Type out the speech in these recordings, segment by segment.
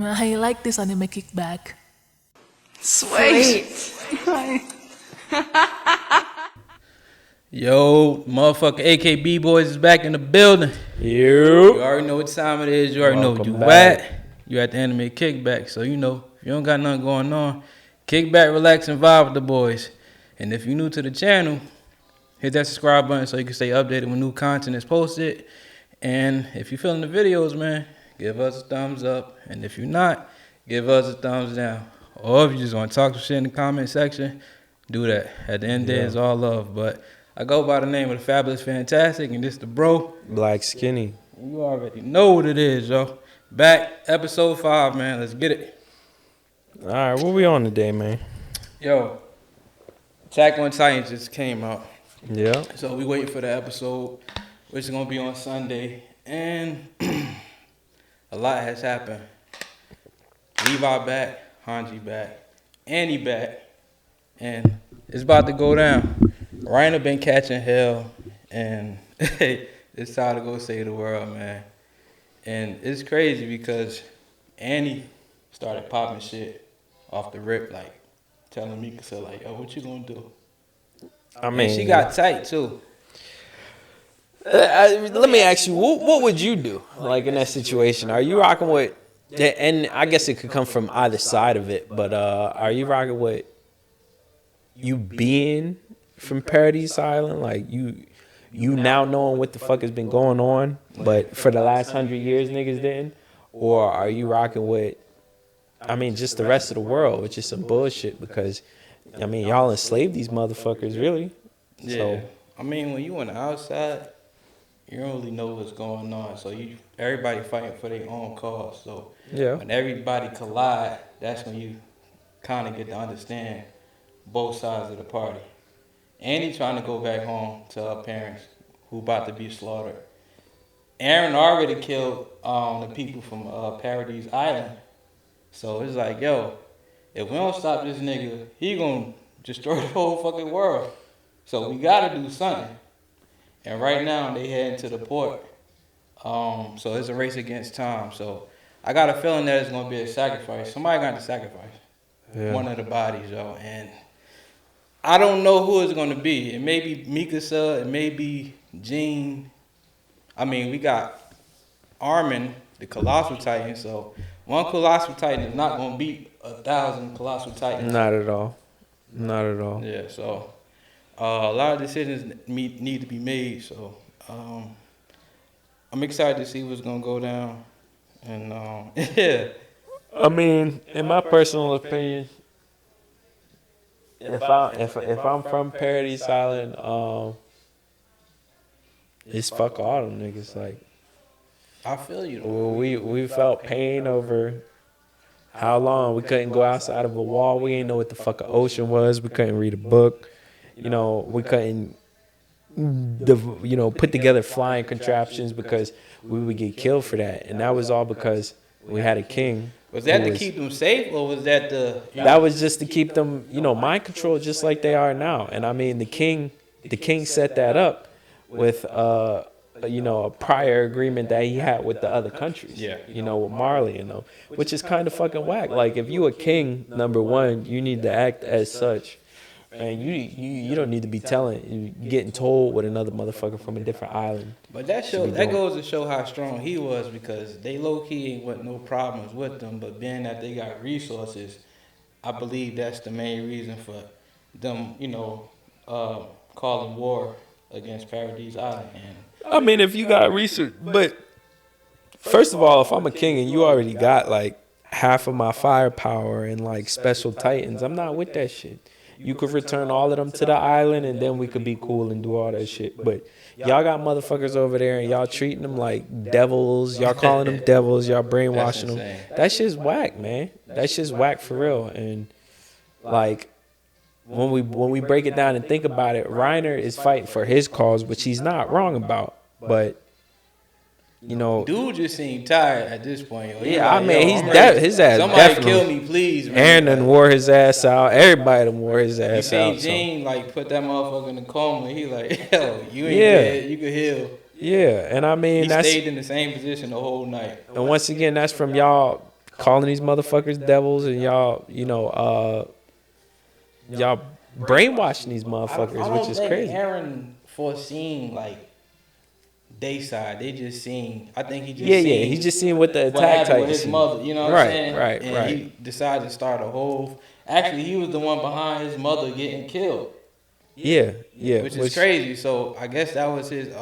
I like this anime kickback. Sweet. Yo, motherfucker AKB BOYZ is back in the building. You already know what time it is. You already know where you at. You at the anime kickback. So, you know, if you don't got nothing going on, kick back, relax, and vibe with the boys. And if you're new to the channel, hit that subscribe button so you can stay updated when new content is posted. And if you're feeling the videos, man, give us a thumbs up. And if you're not, give us a thumbs down. Or if you just want to talk some shit in the comment section, do that. At the end of the day, it's all love. But I go by the name of the Fabulous Fantastic, and this the bro. Black Skinny. You already know what it is, yo. Back, episode 5, man. Let's get it. All right, what we on today, man? Yo, Attack on Titan just came out. Yeah. So we waiting for the episode, which is going to be on Sunday. And a lot has happened. Levi back, Hanji back, Annie back. And it's about to go down. Reiner been catching hell, and it's time to go save the world, man. And it's crazy because Annie started popping shit off the rip, like telling Mikasa, like, "Yo, what you gonna do?" I mean, and she got tight too. Let me ask you, what would you do, like in that situation? Are you rocking with? And I guess it could come from either side of it, but are you rocking with you being from Paradise Island, like you now knowing what the fuck has been going on, but for the last 100 years niggas didn't? Or are you rocking with, I mean, just the rest of the world, which is some bullshit, because I mean, y'all enslaved these motherfuckers, really. Yeah. So, I mean, when you on the outside, you don't really know what's going on. So everybody fighting for their own cause. So yeah. when everybody collide, that's when you kind of get to understand both sides of the party. Annie trying to go back home to her parents who about to be slaughtered. Aaron already killed the people from Paradise Island. So it's like, yo, if we don't stop this nigga, he gonna destroy the whole fucking world. So we gotta do something. And right now they heading to the port. So it's a race against time. So I got a feeling that it's gonna be a sacrifice. Somebody got to sacrifice one of the bodies, yo. And I don't know who it's gonna be. It may be Mikasa. It may be Jean. I mean, we got Armin, the Colossal Titan. So one Colossal Titan is not gonna beat 1,000 Colossal Titans. Not at all. Not at all. Yeah. So a lot of decisions need to be made. So I'm excited to see what's gonna go down. And yeah. I mean, in my personal opinion, if I'm from Paradise Island, it's fuck all them niggas. Like, I feel you. We felt pain over how long we couldn't go outside of a wall. We didn't know what the fuck an ocean was. We couldn't read a book. You know, we couldn't put together flying contraptions because we would get killed for that. And that was all because we had a king. Was that to keep them safe, or was that the? That was just to keep them, mind control, just like they are now. And I mean, the king set that up with a prior agreement that he had with the other countries. Yeah. With Marley, which is kind of fucking whack. Like, if you a king, number one, you need to act as such. And you don't need to be getting told what another motherfucker from a different island. But that goes to show how strong he was, because they low key ain't with no problems with them. But being that they got resources, I believe that's the main reason for them, calling war against Paradise Island. And I mean, if you got research, but first of all, if I'm a king and you already got like half of my firepower and like special titans, I'm not with that shit. You could return all of them to the island, and then we could be cool and do all that shit. But y'all got motherfuckers over there, and y'all treating them like devils. Y'all calling them devils. Y'all brainwashing them. That shit's whack, man. That shit's whack for real. And like, when we break it down and think about it, Reiner is fighting for his cause, which he's not wrong about. But dude just seemed tired at this point. Yo. Yeah, I mean, his ass. Somebody definitely kill me, please. Man. Aaron done wore his ass out. Everybody done wore his ass out. You seen Gene put that motherfucker in the coma. He like, yo, you ain't dead. You can heal. Yeah, and I mean, he stayed in the same position the whole night. And once again, that's from y'all calling these motherfuckers devils, and y'all, y'all brainwashing these I motherfuckers, don't which is think crazy. Aaron foreseen like they side. They just seen. I think he just Yeah, seen he just seen what the what attack happened type with his scene. mother. You know what I'm Right, saying? right, and right. he decided to start a whole. Actually, he was the one behind his mother getting killed, Yeah, yeah. which is crazy. So I guess that was his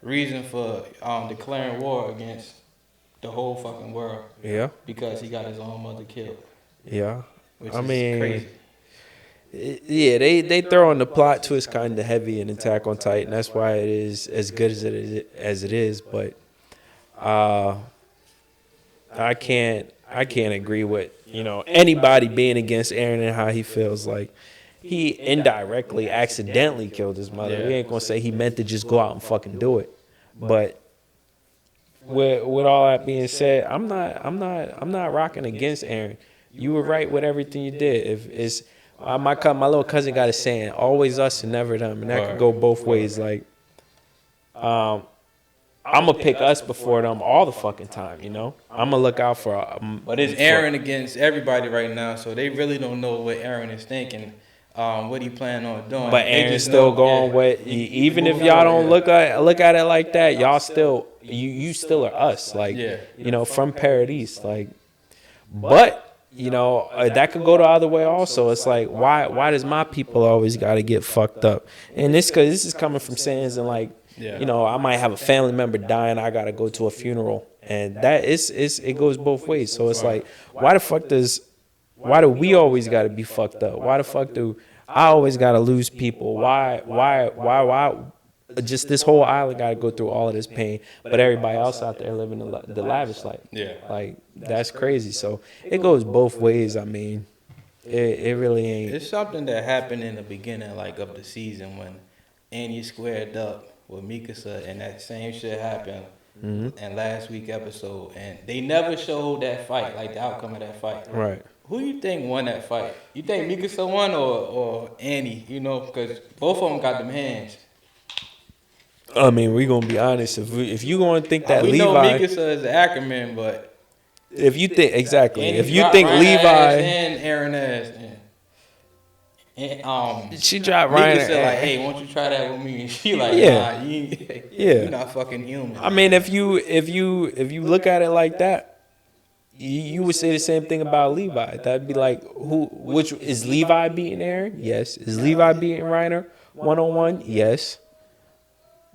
reason for declaring war against the whole fucking world Yeah, because he got his own mother killed, yeah. which I is mean, crazy. yeah, they throw on the plot twist kind of heavy in Attack on Titan. That's why it is as good as it is. But uh, I can't agree with anybody being against Aaron and how he feels. Like he indirectly, accidentally killed his mother. We ain't gonna say he meant to just go out and fucking do it. But with all that being said, I'm not rocking against Aaron. You were right with everything you did. If it's my little cousin got a saying, always us and never them, and that could go both ways. Like, I'm gonna pick us before them all the fucking time. I'm gonna look out for. But it's Aaron against everybody right now, so they really don't know what Aaron is thinking, what he planning on doing. But They Aaron's just still know, going yeah, with, even if y'all don't look at it like that, y'all still you still are us. Like, Yeah. from Paradise. Like, but that could go the other way also. It's like, why does my people always got to get fucked up? And this is coming from sayings and like, I might have a family member dying, I gotta go to a funeral, and that it goes both ways. So it's like, why do we always gotta be fucked up? Why the fuck do I always gotta lose people? Why? Just this whole island gotta go through all of this pain, but everybody else out there living the lavish life. Yeah. Like, that's crazy. So it goes both ways. I mean, it really ain't. It's something that happened in the beginning, like of the season when Annie squared up with Mikasa, and that same shit happened in last week episode, and they never showed that fight, like the outcome of that fight. Right. Who you think won that fight? You think Mikasa won or Annie? Because both of them got them hands. I mean, we gonna be honest. If you gonna think that We know Levi, Mikasa is an Ackerman, but if you think exactly, Annie if you dropped think Ryan ass Levi, and Aaron ass, and she dropped Ryan. Mikasa like, hey, won't you try that with me? And she like, Yeah. nah, Yeah. you're not fucking human. I mean, if you look at it like that, you would say the same thing about Levi. That'd be like, which is Levi beating Aaron? Yes. Is Levi beating Reiner 1-on-1? Yes.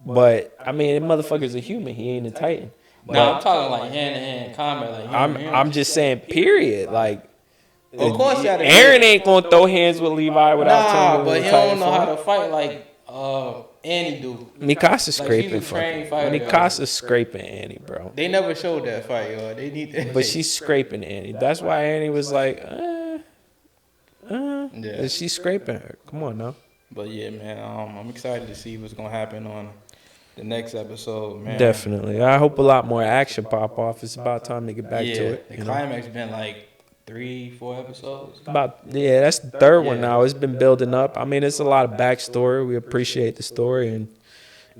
But I mean, that motherfucker's a human. He ain't a Titan. No, I'm talking like hand-to-hand combat. Like I'm just saying, period. Like, of course, Aaron ain't gonna throw hands with Levi without turning but into he a don't know Titan how form. to fight like Annie do. Mikasa's Like, scraping she's a trained fucking. fighter, Mikasa's scraping Annie, bro. They never showed that fight, yo. They need that. But she's scraping Annie. That's why Annie was like, Yeah. she's scraping her. Come on now. But yeah, man, I'm excited to see what's gonna happen on the next episode, man. Definitely. I hope a lot more action pop off. It's about time to get back to it. The climax been like 3-4 episodes. That's the third one now. It's been building up. I mean, it's a lot of backstory. We appreciate the story, and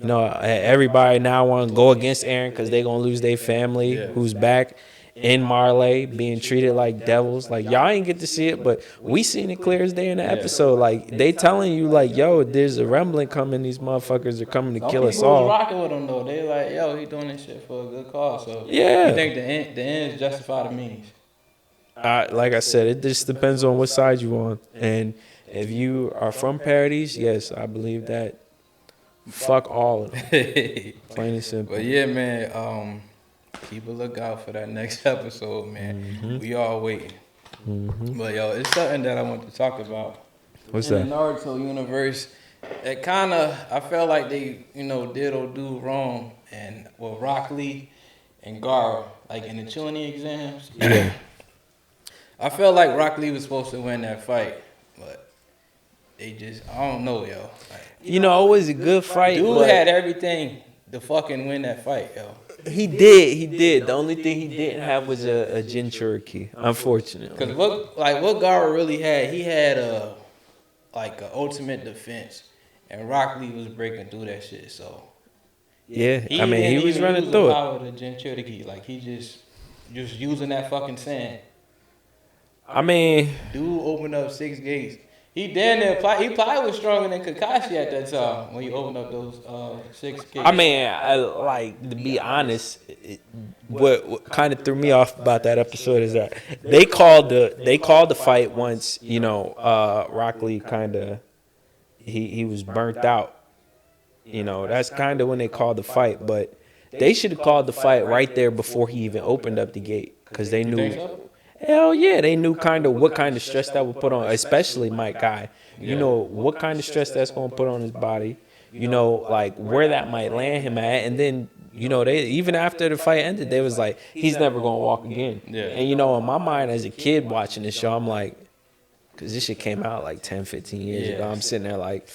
everybody now want to go against Aaron because they gonna lose their family who's back in Marley being treated like devils. Like, y'all ain't get to see it, but we seen it clear as day in the episode. Like, they telling you like, yo, there's a rumbling coming. These motherfuckers are coming to kill us People was all. rocking with him though. They like, yo, he doing this shit for a good cause. So Yeah. you think the ends justify the means? Like I said, it just depends on what side you on. And if you are from Paradise, yes, I believe that. Fuck all of them. Plain and simple. But yeah, man, keep a lookout for that next episode, man. We all waiting. But yo, it's something that I want to talk about. What's in that? the Naruto universe, it kind of, I felt like they, did or do wrong, and with Rock Lee and Gaara, like in the Chunin exams. Yeah. I felt like Rock Lee was supposed to win that fight, but they just, I don't know, yo. Like, It was a good fight. dude but had everything to fucking win that fight, yo. He did. The only thing he didn't have was a Jinchuriki, unfortunately. Because what Gaara really had, he had an ultimate defense, and Rock Lee was breaking through that shit, so. Yeah, He I mean, he was running through the it. power of the Jinchuriki. Like, he just just using that fucking sand. I mean, Dude opened up 6 gates. He damn near he probably was stronger than Kakashi at that time when he opened up those 6 gates. I mean, like to be honest, what kind of threw me off about that episode is that they called the fight once. You know, Rock Lee kind of he was burnt out. You know, that's kind of when they called the fight, but they should have called the fight right there before he even opened up the gate, because they knew. So? Hell yeah, they knew kind of what kind of stress that would put on, especially Mike Guy. You know what kind of stress that's going to put on his body. You know, like where that might land him at, and then you know they even after the fight ended, they was like, he's never going to walk again. Yeah. And you know, in my mind as a kid watching this show, I'm like, because this shit came out like 10, 15 years ago. I'm sitting there like,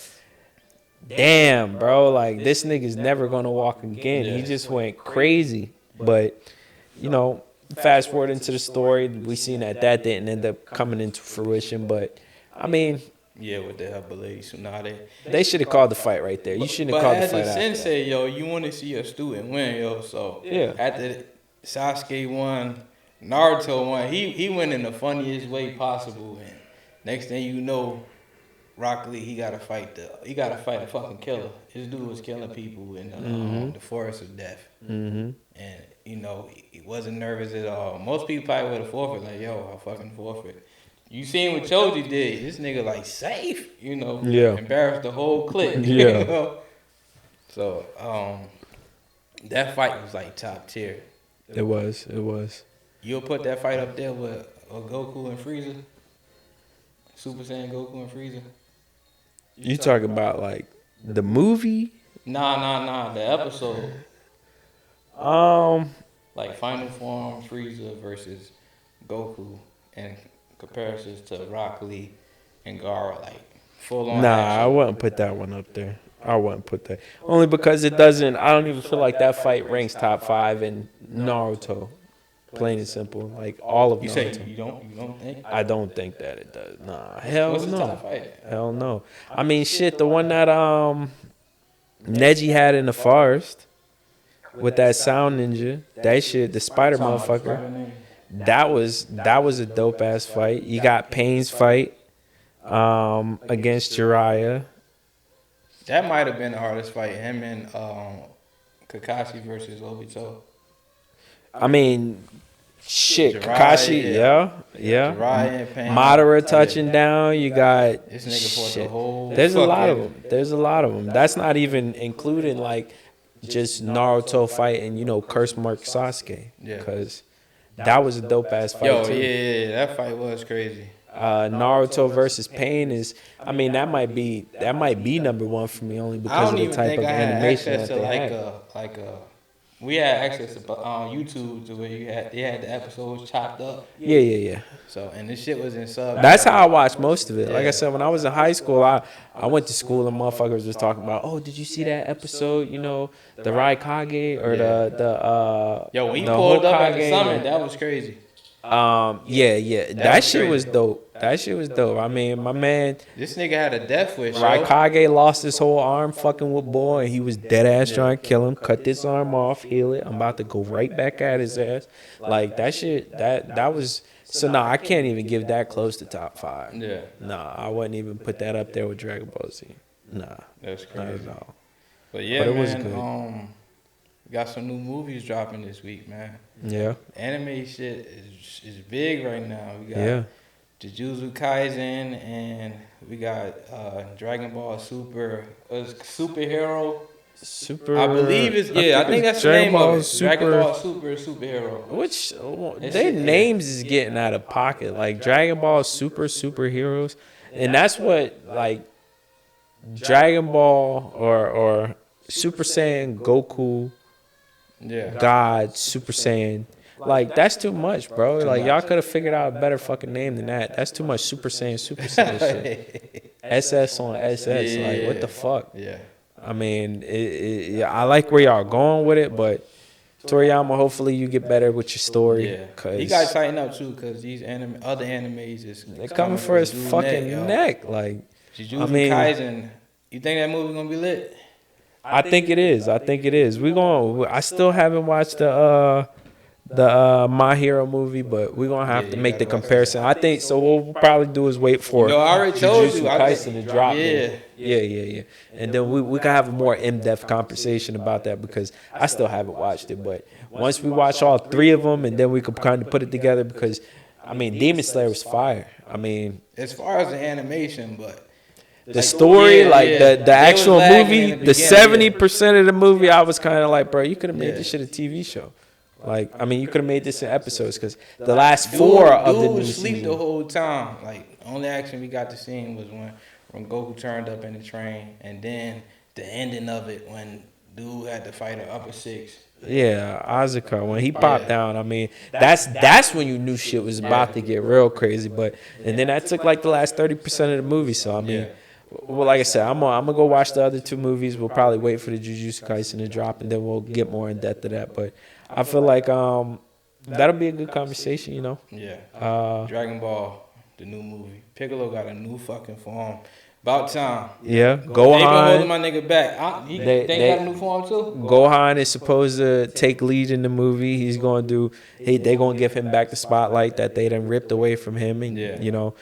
damn, bro, like this nigga's never going to walk again. He just went crazy. But you know, fast forward into the story, we seen that didn't end up coming into fruition. But I mean, yeah, what the hell, believe so now they should have called the fight right there. You shouldn't have called the fight as a after sensei, yo, you want to see a student win, yo. So Yeah. after Sasuke won, Naruto won. He went in the funniest way possible, and next thing you know, Rock Lee he got to fight a fucking killer. This dude was killing people in the forest of death, and you know he wasn't nervous at all. Most people probably would have forfeit, like, yo, I fucking forfeit. You seen what Choji did? This nigga like safe, you know, embarrassed the whole clique. Yeah. You know? So that fight was like top tier. It was. You'll put that fight up there with Goku and Frieza, Super Saiyan Goku and Frieza. You talking about like the movie? Nah, the episode. Like Final Form Frieza versus Goku and comparisons to Rock Lee and Gaara, like full on. Nah, action. I wouldn't put that one up there. I wouldn't put that. Only because it doesn't. I don't even feel like that fight ranks top 5 in Naruto. Plain and simple, like all of You Naruto. say you don't think? I don't think that it does. Nah, hell What's the no. top fight? Hell no. I mean, shit, the one that Neji had in the forest with that sound ninja, that shit, the spider motherfucker. That was a dope ass fight. You got Pain's fight against Jiraiya. That might have been the hardest fight. Him and Kakashi versus Obito. I mean, shit, Jiraiya, Kakashi, yeah. Jiraiya and Pain. Madara touching down. You got This nigga fought the shit. whole. There's a lot of fucking- them. There's a lot of them. That's not even including like just Naruto fighting, you know, curse mark Sasuke. Yeah. Because that was a dope ass fight Yo, too. yeah, that fight was crazy. Naruto versus Pain is, I mean, that might be number 1 for me only I because don't of the even type think of I had animation access that to they like had. we had access to YouTube to where they had the episodes chopped up. Yeah. So and this shit was in sub. That's how I watched most of it. Like I said, when I was in high school, I went to school and motherfuckers was talking about, oh, did you see that episode? You know, the Raikage or the Yo, when he the pulled up at the Hokage summit, or- that was crazy. Yeah. That was shit was crazy. dope. That shit was dope. I mean, my man This nigga had a death wish. Yo. Raikage lost his whole arm fucking with boy, and he was dead ass trying to kill him. Cut this arm off, heal it. I'm about to go right back at his ass. Like that shit. That was. So nah, I can't even give that close to top 5. Yeah, Nah, I wouldn't even put that up there with Dragon Ball Z. Nah, that's not crazy. at all. But yeah, But it man. was good. We got some new movies dropping this week, man. Yeah, Anime shit is big right now. We got yeah. Jujutsu Kaisen and we got Dragon Ball Superhero. Super. I believe it's I think that's the Dragon name Ball of it. Super. Dragon Ball Superhero. Which That their shit, names is getting out of pocket. Like Dragon Ball superheroes, and that's what like Dragon Ball or Super Saiyan Goku, Yeah. God Super Saiyan. Like that's too much, bro. Like y'all could have figured out a better fucking name than that. That's too much Super Saiyan shit. SS on SS. Like what the fuck? Yeah. I mean, I like where y'all going with it, but Toriyama, hopefully you get better with your story. Yeah. Cause He got to tighten up too because these other animes is they're coming for his dude's fucking yo. neck. Like, Jujutsu I mean- Kaisen. You think that movie gonna be lit? I think it is. We going. I still haven't watched the the My Hero movie, but we're gonna have Yeah, to you make the gotta watch comparison. I think so. What we'll probably do is wait for I already told Jujutsu you. Kaisen to drop. Yeah. Yeah. And then we can have a more in-depth conversation about that because I still haven't watched it. But once we watch all three of them, and then we can kind of put it together because, I mean, Demon Slayer was fire. I mean, As far as the animation, but the story, yeah, like yeah. the They actual was lagging movie, in the the beginning, 70% of the movie, I was kind of like, bro, you could have made Yeah. this shit a TV show. Like, I mean, you could have made this in episodes because the last four of the dude new was asleep season. the whole time. Like only action we got to see was when Goku turned up in the train, and then the ending of it when dude had to fight an upper six. Yeah, Asuka, when he popped down, I mean, that's when you knew shit was about to get real crazy. But and then that took like the last 30% of the movie. So I mean, well, like I said, I'm gonna go watch the other two movies. We'll probably wait for the Jujutsu Kaisen to drop, and then we'll get more in depth to that. But I feel like that'll be a good conversation, you know. Yeah. Dragon Dragon Ball, the new movie. Piccolo got a new fucking form. About time. Yeah, They been holding Gohan. my nigga back. They got a new form too. Gohan is supposed to take lead in the movie. He's going to do. They going to give him back the spotlight that they done ripped away from him, and Yeah. you know,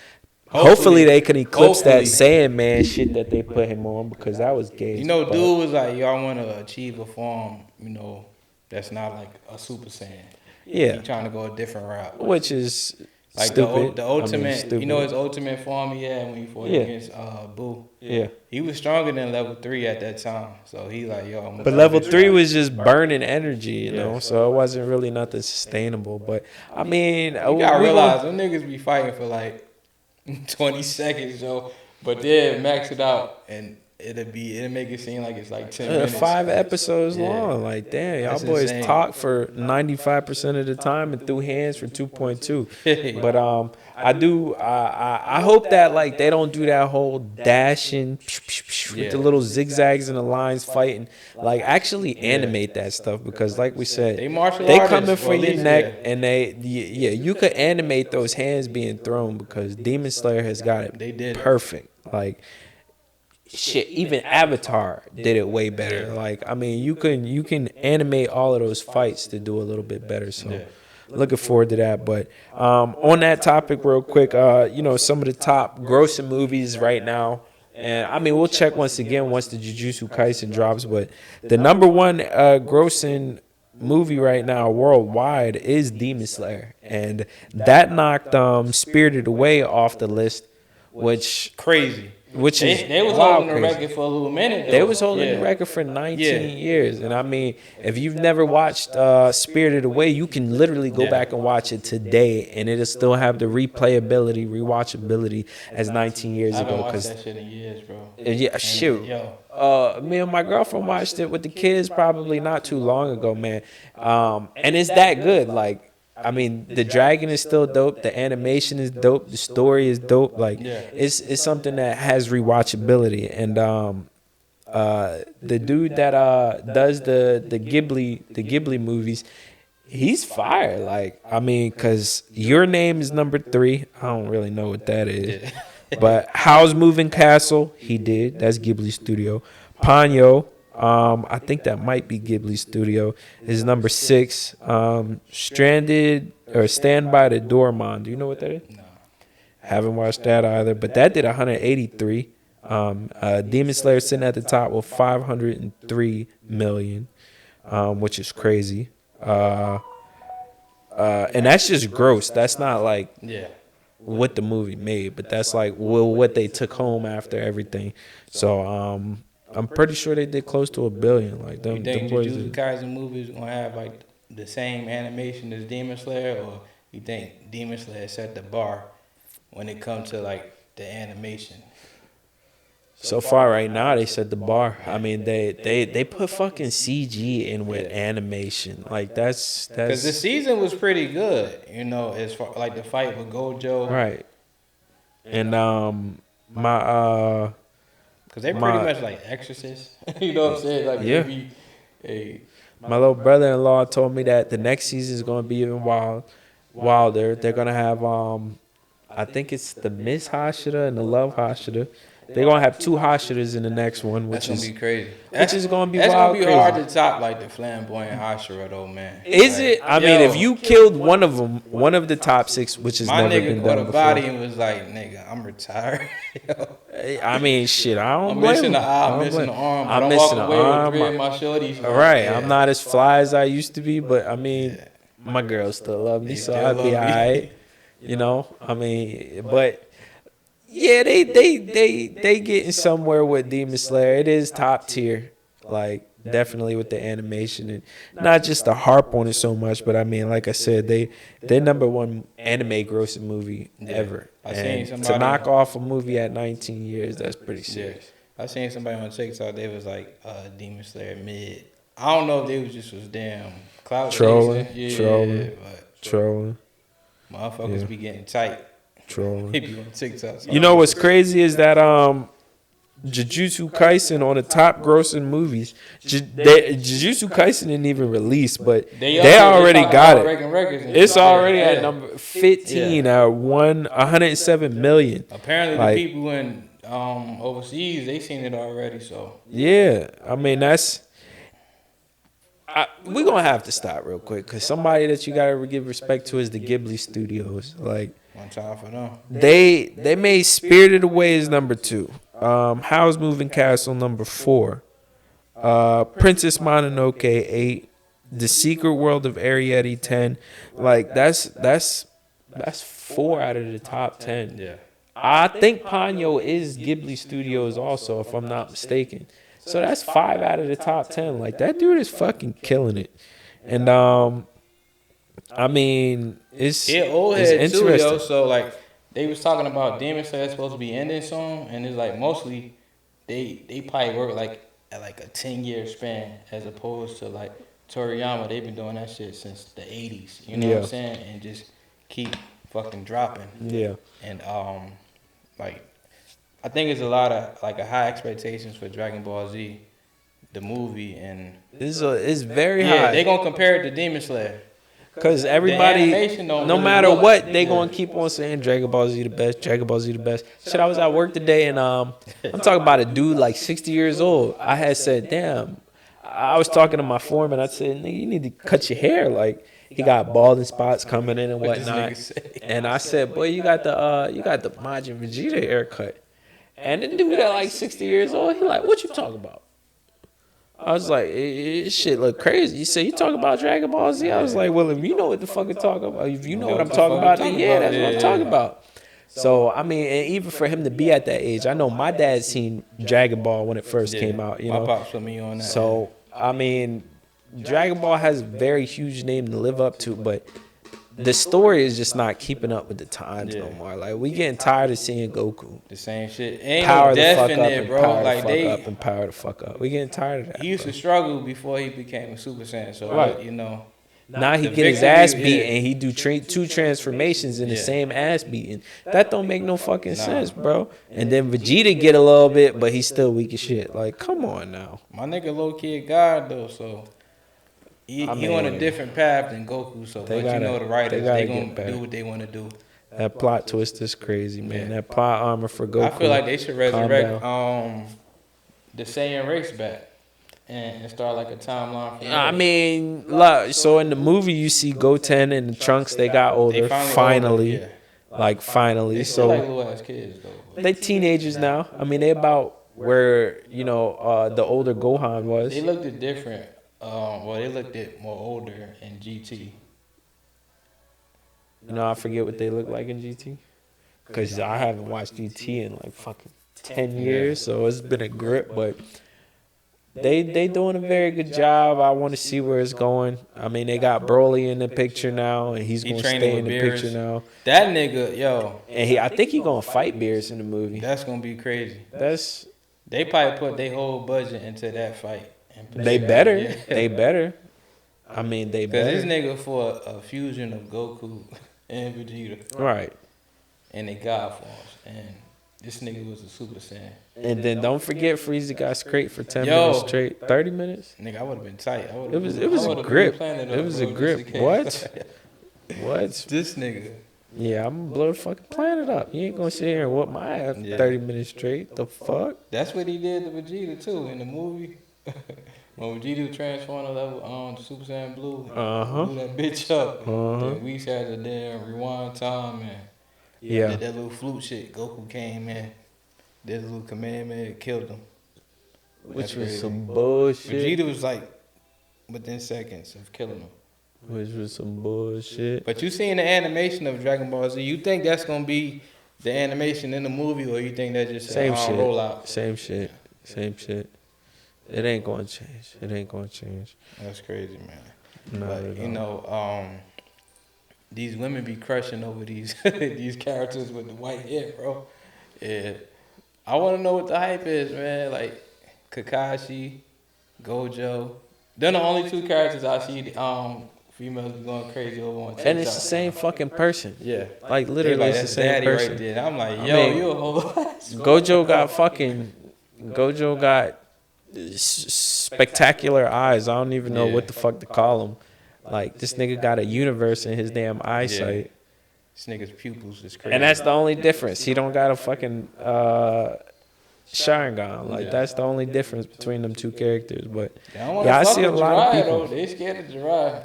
hopefully they can eclipse hopefully. that Sandman shit that they put him on because that was gay. You know, as fuck. dude was like, y'all want to achieve a form, you know, that's not like a Super Saiyan. Yeah, He trying to go a different route. which is Like stupid. the ultimate, I mean, stupid. you know his ultimate form he had when he fought Yeah. against Boo. Yeah, He was stronger than level 3 at that time. So he like, yo, I'm but level 3 was just burning energy, you Yeah. know, so it wasn't really nothing sustainable. But I mean, You gotta we realize gonna- them niggas be fighting for like 20 seconds, yo. But then max it out and it'll make it seem like it's like 10 minutes. 5 episodes Yeah. long. Like, damn, y'all That's boys insane. talk for 95% of the time and threw hands for 2.2. But I hope that like they don't do that whole dashing with Yeah. the little zigzags and the lines fighting. Like, actually animate that stuff because, like we said, They martial they artists, coming or for at your least, neck, yeah. and you could animate those hands being thrown because Demon Slayer has got it They did. perfect. Like, shit, even Avatar did it way better. Like, I mean, you can animate all of those fights to do a little bit better. So, Yeah. looking forward to that. But on that topic, real quick, you know, some of the top grossing movies right now. And I mean, we'll check once again once the Jujutsu Kaisen drops. But the number one grossing movie right now worldwide is Demon Slayer, and that knocked Spirited Away off the list, which Crazy. is They was wild holding the crazy. record for a little minute. Though. They was holding Yeah. the record for 19 Yeah. years, and I mean, if you've never watched Spirited Away, you can literally go back and watch it today, and it'll still have the replayability, rewatchability as 19 years I haven't ago. watched Because that shit in years, bro. yeah, shoot. Yo, Me and my girlfriend watched it with the kids probably not too long ago, man. And it's that good. Like, I mean, the dragon is still dope. The animation is dope. The story is dope. Like, Yeah. it's something that has rewatchability. And the dude that does the Ghibli movies, he's fire. Like, I mean, cause Your Name is number 3. I don't really know what that is. But Howl's Moving Castle, he did. That's Ghibli Studio. Ponyo, I think that might be Ghibli Studio, is number 6. Stranded or Stand by the Doorman. Do you know what that is? no. Haven't watched that either. But that did 183. Demon Slayer sitting at the top with 503 million, which is crazy. And that's just gross. That's not like Yeah. what the movie made, but that's like what they took home after everything. So I'm pretty sure they did close to $1 billion. Like, You them think boys Jujutsu did. Kaisen movies gonna have like the same animation as Demon Slayer, or you think Demon Slayer set the bar when it comes to like the animation? So far right now they set the bar. I mean, they put fucking CG in with animation. Like, Because the season was pretty good, you know, as far like the fight with Gojo. right. And my Because they pretty My- much like exorcists. You know what I'm saying? Like, Yeah. maybe, hey, my little brother-in-law told me that the next season is going to be even wilder. They're going to have I think it's the Miss Hashira and the Love Hashira. They're gonna have 2 Hashiras in the next one, That's which gonna is be crazy. which is gonna be That's wild gonna be hard crazy. to top like the flamboyant Hashira though, man. Is Like, it? I mean, if you killed one of them, one of the top 6, which has my never nigga been caught done a before. body and was like, nigga, I'm retired. Yo. I mean, shit, I don't I'm blame missing him. the I eye, I'm don't missing blame the him. arm, but I'm I'm missing walking the away with arm. 3 of my shorties. Like, Right, yeah. I'm not as fly as I used to be, but I mean, my girls still love me, They so still I'd be love me. alright. You know, I mean, but yeah, they getting somewhere with Demon Slayer. It is top tier, like definitely with the animation and not just to harp on it so much, but I mean, like I said, they're number 1 anime grossing movie ever. I seen And to somebody- knock off a movie at 19 years, that's pretty serious. I seen somebody on TikTok. They was like, Demon Slayer mid. I don't know if they was just was damn clout Trolling, chasing. trolling. But Trolling, motherfuckers Yeah. be getting tight. trolling. They be on TikTok. So You know what's crazy is that Jujutsu Kaisen on the top grossing movies. Jujutsu Kaisen didn't even release, but they already got it. It's already at number 15 at 107 million. Apparently, Like- the people in overseas they seen it already. So Yeah, I mean that's. We're gonna have to stop real quick because somebody that you gotta give respect to is the Ghibli Studios. Like one time for them. they made Spirited Away as number 2. Howl's Moving Castle number 4. Princess Mononoke 8. The Secret World of Arrietty 10. Like that's 4 out of the top 10. Yeah. I think Ponyo is Ghibli Studios also, if I'm not mistaken. So that's 5 out of the top 10. Like that dude is fucking killing it. And I mean, it's old it's head too, yo. interesting. So like they was talking about Demon Slayer supposed to be ending soon, and it's like mostly they probably work like at like a 10-year span as opposed to like Toriyama. They've been doing that shit since the 80s. You know what Yeah. I'm saying? And just keep fucking dropping. Yeah. And like I think it's a lot of like a high expectations for Dragon Ball Z, the movie, and It's very yeah, high. they gonna compare it to Demon Slayer. Because everybody, animation don't no really matter look- what, they yeah. gonna keep on saying Dragon Ball Z the best, Dragon Ball Z the best. Shit, I was at work today and I'm talking about a dude like 60 years old. I had said, damn. I was talking to my foreman. I said, nigga, you need to cut your hair. Like he got balding spots coming in and What this whatnot. nigga say? And I said, boy, you got the Majin Vegeta haircut. And the dude at like 60 years old, he like, what you talking about? I was like, shit look crazy. He said, you talking about Dragon Ball Z? I was like, well, if you know what the fuck I'm talking about, if you know what I'm talking about, then yeah, that's what I'm talking about. So, I mean, and even for him to be at that age, I know my dad seen Dragon Ball when it first came out, you My know. pops put me on that. So, I mean, Dragon Ball has a very huge name to live up to, but the story is just not keeping up with the times no more. Like, we getting tired of seeing Goku. the same shit. Ain't Power no the death fuck in up there, and bro. power Like the fuck they, up and power the fuck up. We getting tired of that. he used bro. to struggle before he became a Super Saiyan. So Right. you know, Now he the get his victory, ass beat yeah. and he do 2 transformations in the Yeah. same ass beating. That don't make no fucking sense, bro. And then Vegeta get a little bit, but he's still weak as shit. Like, come on now. my nigga low key a god though. So he I on a mean, different path than Goku. So they but gotta- you know the they writers, gotta they get gonna better. do what they want to do. That plot twist is crazy, man. Yeah. That plot armor for Goku. I feel like they should Calm resurrect down. the Saiyan race back and start like a timeline. From I there. mean, look, so in the movie you see Goten and the Trunks, they got older. Finally. older, yeah. Like, finally. They still like So little ass kids though. they teenagers now. I mean, they about where, you know, the older Gohan was. They looked at different. Well, they looked at more older in GT. You know, I forget what they look like in GT. Because I haven't watched GT in like fucking 10 years. So it's been a grip. But they doing a very good job. I want to see where it's going. I mean, they got Broly in the picture now. And he's He going to training stay in with the Beerus. picture now. That nigga, yo, And I think he's going to fight Beerus in the movie. that's gonna be crazy. That's... They probably put their whole budget into that fight. And put They that- better. yeah. They better. I mean, they Cause this better. nigga for a fusion of Goku and Vegeta Right. and they God forms, and this nigga was a Super Saiyan. And then don't forget Frieza got straight for 10 Yo. minutes straight. 30 minutes? Nigga, I would have been tight. It was a grip. It was a grip. What? What? This nigga. Yeah, I'm gonna blow the fucking planet up. You ain't gonna sit here and whoop my ass for Yeah. 30 minutes straight. The fuck? That's what he did to Vegeta too in the movie. When Vegeta transformed to level Super Saiyan Blue, Uh-huh. blew that bitch up. Uh-huh. Then we had to damn rewind time and Yeah. did that little flute shit. Goku came in, did a little Kamehameha, killed him. Which That's was crazy. some bullshit. Vegeta was like within seconds of killing him. Which was some bullshit. But you seen the animation of Dragon Ball Z. You think that's gonna be the animation in the movie, or you think that's just Same a shit. rollout? Same shit. Same shit. It ain't gonna change. It ain't gonna change. That's crazy, man. Not But at you all. know, these women be crushing over these these characters with the white hair, bro. Yeah, I want to know what the hype is, man. Like Kakashi, Gojo. They're the only two characters I see. Females be going crazy over on TikTok. And it's the same fucking person. Yeah, Like they literally, like it's the that's same daddy person. right there. I'm like, I yo, mean, you a whole. Gojo got spectacular eyes. I don't even know Yeah. what the fuck to call him. Like this nigga got a universe in his damn eyesight, This nigga's pupils is crazy. and that's the only difference. He don't got a fucking Sharingan. Like Yeah. that's the only difference between them two characters. But They don't wanna yeah, I fuck see a with lot of Jiraiya, people. though. They scared of Jiraiya.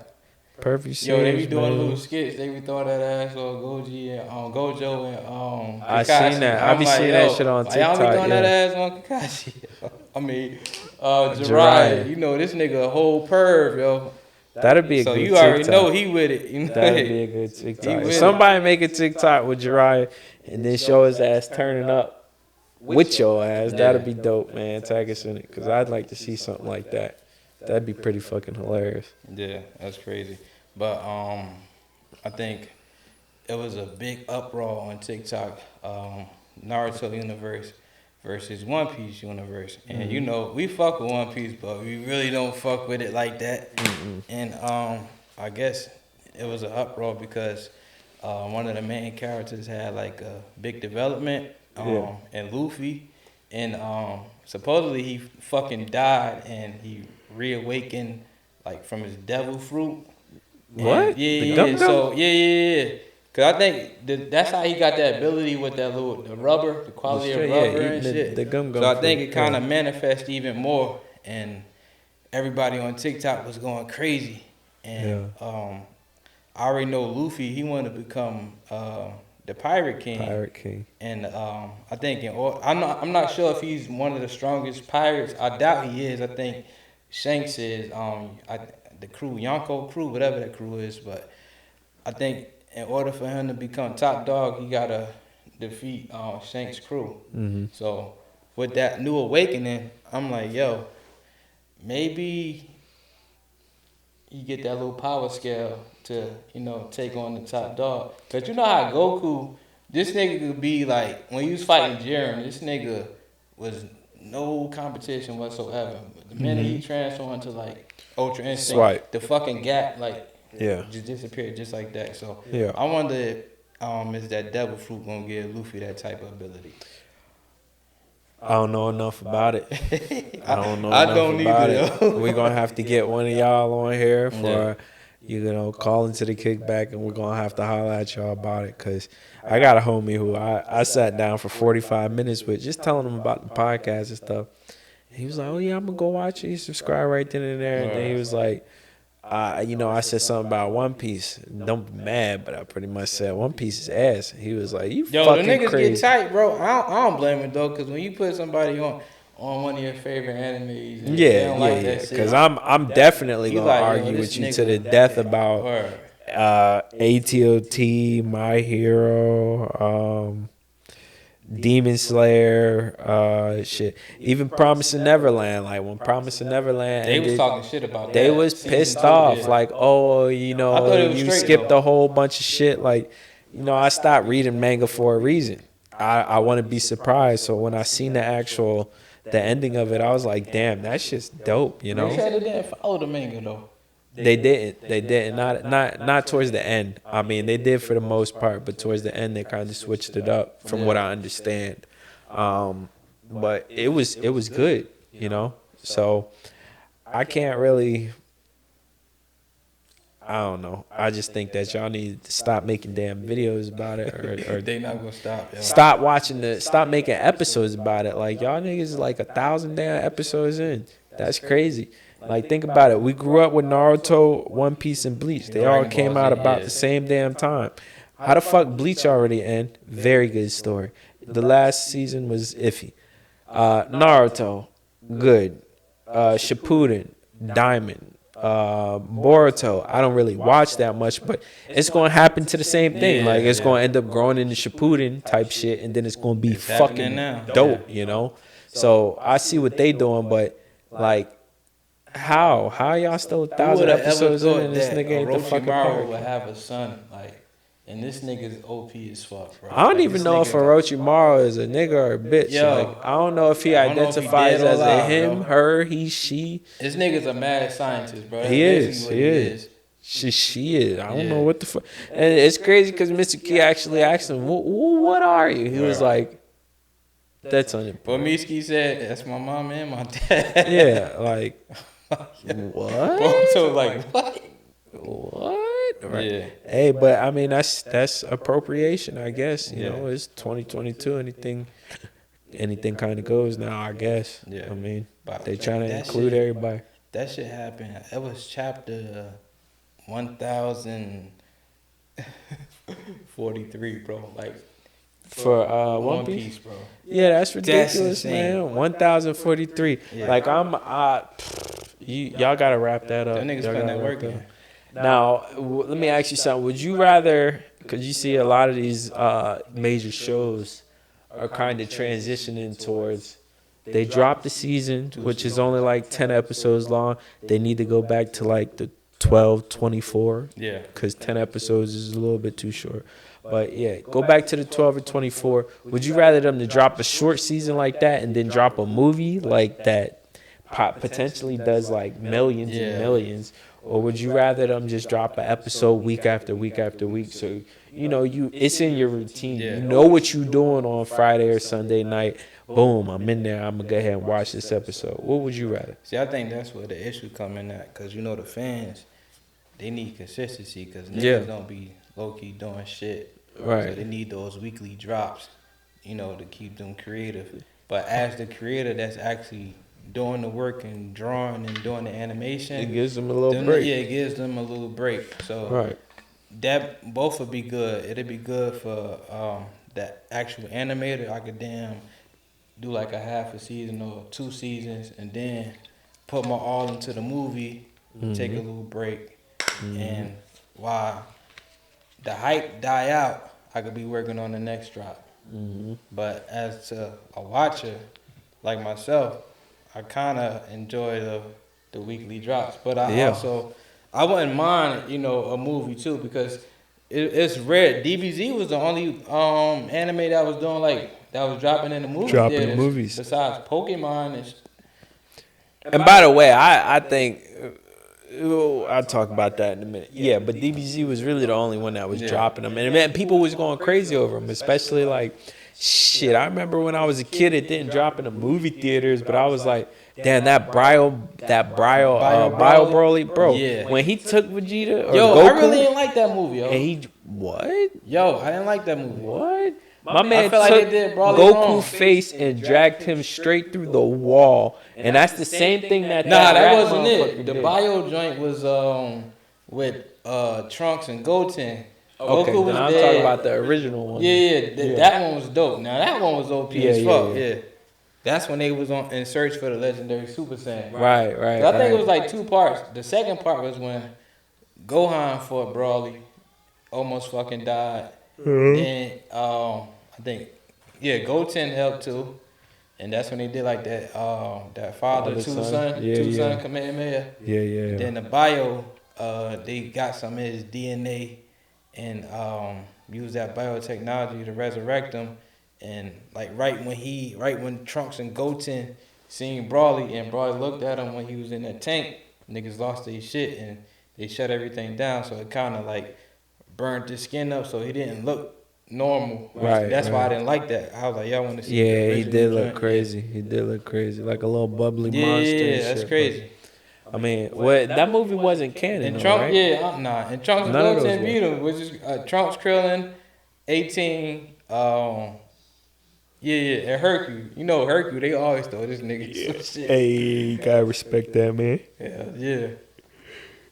Perfect Yo, they be series, doing man. little skits. They be throwing that ass on Goji and Gojo and I Kakashi. seen that. I I'm be like, seeing yo, that shit on why y'all be TikTok, throwing yeah. that ass on Kakashi? I mean, Jiraiya. Jiraiya. You know this nigga a whole perv, yo. That'd be a So good you TikTok. already know he with it. You know? That'd be a good He TikTok. with If it. somebody make a TikTok with Jiraiya and then show his ass turning up with your ass, that'd be dope, man. Tag us in it, because I'd like to see something like that. That'd be pretty fucking hilarious. Yeah, that's crazy. But I think it was a big uproar on TikTok. Naruto universe versus One Piece universe, and you know we fuck with One Piece, but we really don't fuck with it like that. And I guess it was an uproar because one of the main characters had like a big development, and Luffy, and supposedly he fucking died and he reawakened like from his devil fruit. What? And, The yeah. gum gum? So yeah. Cause I think that's how he got that ability with that the rubber, the quality of Yeah, rubber eating and the- shit. the gum gum so I think fruit, it kind yeah. of manifested even more, and everybody on TikTok was going crazy. And I already know Luffy. He wanted to become the Pirate King. Pirate King. And I think I'm not sure if he's one of the strongest pirates. I doubt he is. I think Shanks is the crew, Yonko crew, whatever that crew is. But I think in order for him to become top dog, he gotta defeat Shanks' crew. Mm-hmm. So with that new awakening, I'm like, yo, maybe you get that little power scale to, take on the top dog. Cause you know how Goku, this nigga could be like, when he was fighting Jiren, this nigga was no competition whatsoever. But the minute he transformed to like Ultra Instinct, Swipe. the fucking gap Yeah. just disappeared just like that. So Yeah. I wonder is that devil fruit gonna give Luffy that type of ability? I don't know enough about it. I don't know I enough don't about either, it. though. We're going to have to get one of y'all on here for, Yeah. call into the kickback, and we're going to have to holler at y'all about it, because I got a homie who I sat down for 45 minutes with, just telling him about the podcast and stuff. And he was like, oh, yeah, I'm going to go watch it. He subscribed right then and there. And then he was like, I said something about One Piece. Don't be mad, but I pretty much said One Piece is ass. He was like, you Yo, the fucking niggas crazy. get tight, bro. I don't blame it though, cause when you put somebody on one of your favorite animes, and they don't like that shit, Because I'm definitely you gonna like, yo, argue this with you to the nigga- death about Word. ATOT, My Hero, Demon Slayer, shit. Even Promising Neverland. Like when Promising Neverland They was ended, talking shit about they that. was Season pissed 2, off. yeah. Like, oh, I thought it was you straight, skipped though. a whole bunch of shit. Like, I stopped reading manga for a reason. I want to be surprised. So when I seen the ending of it, I was like, damn, that shit's dope, They said it didn't follow the manga though. They didn't. Not towards the end. I mean, they did for the most part, but towards the end, they kind of switched it up, from what I understand. But it was good, So I can't really I don't know. I just think that y'all need to stop making damn videos about it, or They not gonna stop. Yo. stop making episodes about it. Like y'all niggas is like 1,000 damn episodes in. That's crazy. Like think about it. We grew up with Naruto, One Piece, and Bleach. They all came out about the same damn time. How the fuck Bleach already end? Very good story. The last season was iffy. Naruto, good. Shippuden, Diamond. Boruto, I don't really watch that much, but it's gonna happen to the same thing. Like it's gonna end up growing into Shippuden type shit, and then it's gonna be fucking dope, you know. So I see what they doing, but like, how y'all still 1,000 episodes in and this nigga ain't the fucking part? Would have a son, like, and this nigga's OP as fuck, bro. I don't even know if Orochimaru is a nigga or a bitch. Like, I don't know if he identifies as a him, her, he, she. This nigga's a mad scientist, bro. He is. She is. I don't know what the fuck. And it's crazy because Mr. Key actually asked him, what are you? He was like, that's unimportant. But Miski said, that's my mom and my dad. Yeah, like, what? So like, what? Right. Yeah. Hey, but I mean that's appropriation, I guess. You know, it's 2022. Anything kind of goes now, I guess. Yeah. I mean, they trying to include everybody. That shit happened. It was chapter 1043, bro. Like for One Piece, bro. Yeah, that's ridiculous, man. 1043. Yeah. Like y'all gotta wrap that up. That niggas putting that work in. Now, let me ask you something. Would you rather, because you see a lot of these major shows are kind of transitioning towards, they drop the season, which is only like 10 episodes long. They need to go back to like the 12, 24. Yeah. Because 10 episodes is a little bit too short. But yeah, go back to the 12 or 24. Would you rather them to drop a short season like that and then drop a movie like that potentially does like millions and millions? Or would you rather them just drop an episode week after week after week? So, you know, it's in your routine. You know what you're doing on Friday or Sunday night. Boom, I'm in there. I'm going to go ahead and watch this episode. What would you rather? See, I think that's where the issue come in at. Because, you know, the fans, they need consistency. Because niggas don't be low-key doing shit. Right. So they need those weekly drops, you know, to keep them creative. But as the creator that's actually doing the work and drawing and doing the animation, it gives them a little break. Yeah, it gives them a little break. So that both would be good. It'd be good for that actual animator. I could do like a half a season or 2 seasons and then put my all into the movie, take a little break, and while the hype die out, I could be working on the next drop. But as to a watcher like myself, I kind of enjoy the weekly drops, but I wouldn't mind, you know, a movie too, because it's rare. DBZ was the only anime that was doing that was dropping in the movies. Besides Pokemon and by the way, I think I'll talk about that in a minute. Yeah, but DBZ was really the only one that was dropping them, and man, people was going crazy over them, especially like. Shit, I remember when I was a kid, it didn't drop in the movie theaters, but I was like, damn, that Bio Broly, bro. Yeah. When he took Vegeta or Goku, I really didn't like that movie, yo. And what? Yo, I didn't like that movie. What? My man took Goku face and dragged him straight through the wall, and that's the same thing that. Nah, that wasn't it. The Bio joint was with Trunks and Goten. Okay, Goku then I'm talking about the original one. That one was dope. Now that one was OP as fuck. Yeah. That's when they was in search for the legendary Super Saiyan. Right. I think it was like 2 parts. The second part was when Gohan fought Broly, almost fucking died. Then I think Goten helped too. And that's when they did like that father two son Kamehameha. Yeah. Then the Bio, they got some of his DNA and use that biotechnology to resurrect him. And like right when Trunks and Goten seen Broly and Broly looked at him when he was in that tank, niggas lost their shit and they shut everything down. So it kind of like burnt his skin up, so he didn't look normal. That's why I didn't like that. I was like, y'all want to see? Yeah, he did look crazy. He did look crazy, like a little bubbly monster. Yeah, that's crazy. I mean, what that movie wasn't canon, And though, Trump, right? yeah, nah. And Trunks and None of those Goten were. beat him, which is Trunks, Krillin, 18, yeah, and Hercule. You know Hercule, they always throw this nigga some shit. Hey, you gotta respect that, man. Yeah.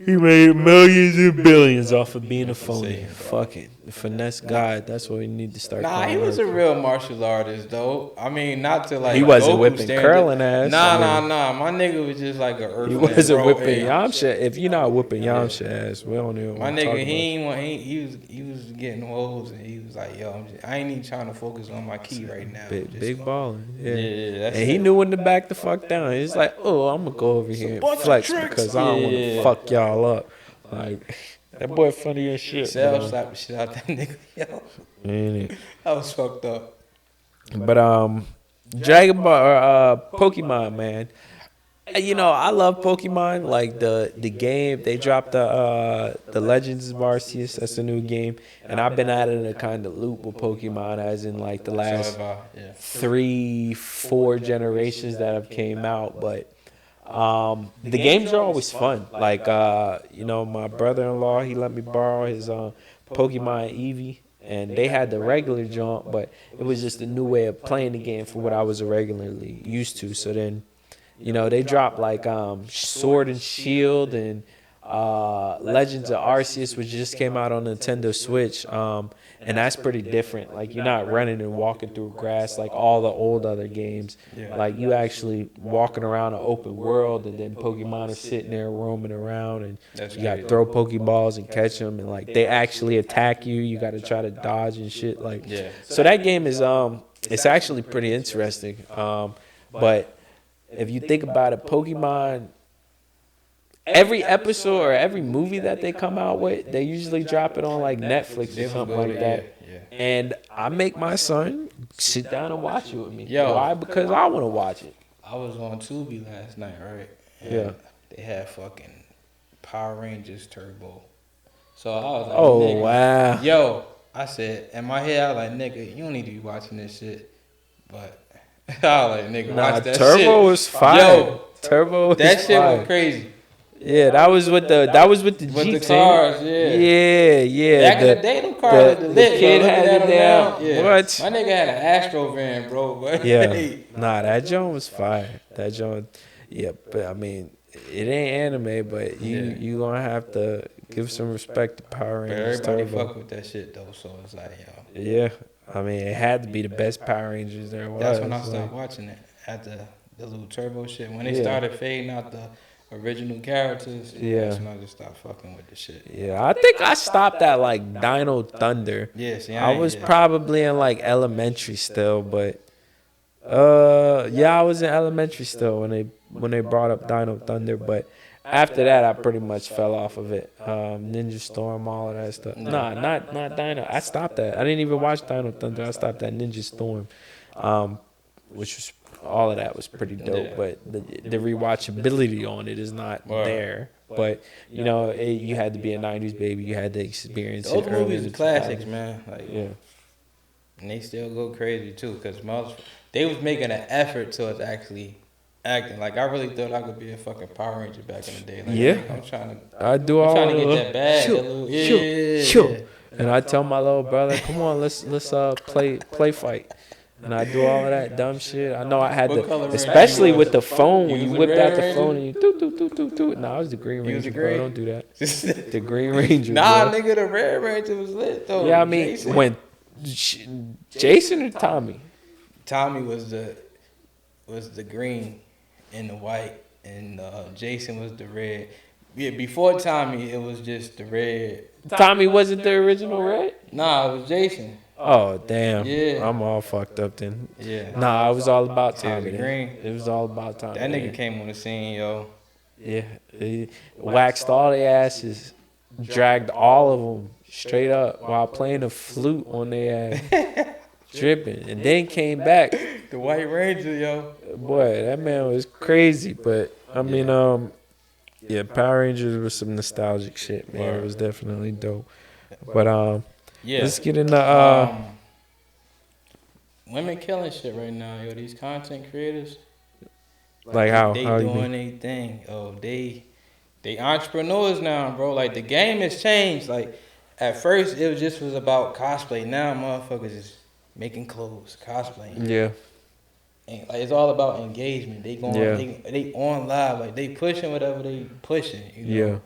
He made millions and billions off of being a Say phony. it, bro. Fuck it. The finesse God, that's what we need to start Nah, calling he was a Hercule. real martial artist, though. I mean, not to like He wasn't Goku whipping standard. curling ass. Nah, I mean, My nigga was just like a earthling. he wasn't bro. whipping Hey, Yamcha. If you're not whipping Yamcha ass, we don't even my want to talk nigga, about it. he ain't want, he was getting hoes, and he was like, yo, I ain't even trying to focus on my key right now. Big balling. Yeah. Yeah, that's And he it. knew when to back the fuck down. He's like, oh, I'm going to go over here and flex because I don't want to fuck y'all up. Like, that boy funny as shit. Cell bro. slapped the shit out that nigga. Yo, Ain't it? that was fucked up. But Dragon Ball or Pokemon, man. You know, I love Pokemon. Like the game, they dropped the Legends of Arceus. That's a new game, and I've been at it in a kind of loop with Pokemon, as in like the last Yeah. 3-4 generations that have came out. But the games are always fun. Like you know, my brother-in-law, he let me borrow his Pokemon Eevee. And they had the regular jump, but it was just a new way of playing the game for what I was regularly used to. So then, you know, they dropped like Sword and Shield and Legends of Arceus, which just came out on Nintendo Switch. And that's pretty different. Like, you're not running and walking through grass like all the old other games. Like, you actually walking around an open world, and then Pokemon are sitting there roaming around, and you got to throw Pokeballs and catch them, and like they actually attack you. You got to try to dodge and shit. Like, so that game is it's actually pretty interesting. But if you think about it, Pokemon, every episode or every movie that they come out with, they usually drop it on like Netflix or something like that. And I make my son sit down and watch it with me. Why? Because I want to watch it. I was on Tubi last night, right? And Yeah. They had fucking Power Rangers Turbo. So I was like, Oh, nigga, wow. Yo, I said, in my head, I was like, nigga, you don't need to be watching this shit. But I was like, nigga, watch that Turbo shit. was fire. Yo, Turbo was that shit fire. went crazy. Yeah, that was with the With Jeeps, the cars, yeah. Back in the day, them cars the the lit, kid bro. had Looking it at down. them now, yeah. What? My nigga had an Astro van, bro. But Yeah, nah, that joint was fire. That joint, yeah. But I mean, it ain't anime, but you gonna have to give some respect to Power But Rangers everybody Turbo. fuck with that shit though, so it's like, yo. Yeah, I mean, it had to be the best Power Rangers there was. That's when I like- stopped watching it at the little Turbo shit. When they started fading out the original characters, that's when I just stopped fucking with the shit. Yeah, I think I stopped at like Dino Thunder. Yeah, see, I was probably in like elementary still, but I was in elementary still when they brought up Dino Thunder, but after that I pretty much fell off of it. Ninja Storm, all of that stuff. Nah, not Dino. I stopped that. I didn't even watch Dino Thunder. I stopped at Ninja Storm, which was all of that was pretty dope. But the rewatchability on it is not there. But you know, you had to be a '90s baby. You had to experience Those it. Early movies in are the classics, 2000s. man. Like, Yeah. and they still go crazy too, cause they was making an effort towards actually acting. Like, I really thought I could be a fucking Power Ranger back in the day. Like, Yeah. I'm trying to. I do all trying to the get that bag. shoot, that little, shoot. And I tell my little brother, "Come on, let's play fight." And I do all of that dumb shit. I know I had What color to, Ranger especially you with was? the phone when You you was a whipped Red out the Ranger? phone and you do. No, I was the Green You was Ranger, the bro. green? Don't do that. The Green Ranger. Nah, bro. nigga, the Red Ranger was lit though. Yeah, I mean, Jason. when Jason or Tommy? Tommy was the green and the white, and Jason was the red. Yeah, before Tommy, it was just the red. Tommy wasn't the original Red? Nah, it was Jason. Oh damn! Yeah. I'm all fucked up then. Yeah. Nah, it was all about See, it was Tommy. the then. green. It was all about Tommy. That nigga then. came on the scene, yo. Yeah, he waxed all their asses, dragged all of them straight up while playing a flute on their ass, dripping, and then came back. The White Ranger, yo. Boy, that man was crazy. But I mean, yeah, Power Rangers was some nostalgic shit, man. It was definitely dope. But Yeah. let's get into women killing shit right now, yo. These content creators. Like how? They How you doing mean? their thing. Oh, they entrepreneurs now, bro. Like the game has changed. Like at first it was about cosplay. Now motherfuckers is making clothes, cosplaying. Yeah. And like it's all about engagement. They going Yeah. they on live. Like they pushing whatever they pushing. You Yeah. know.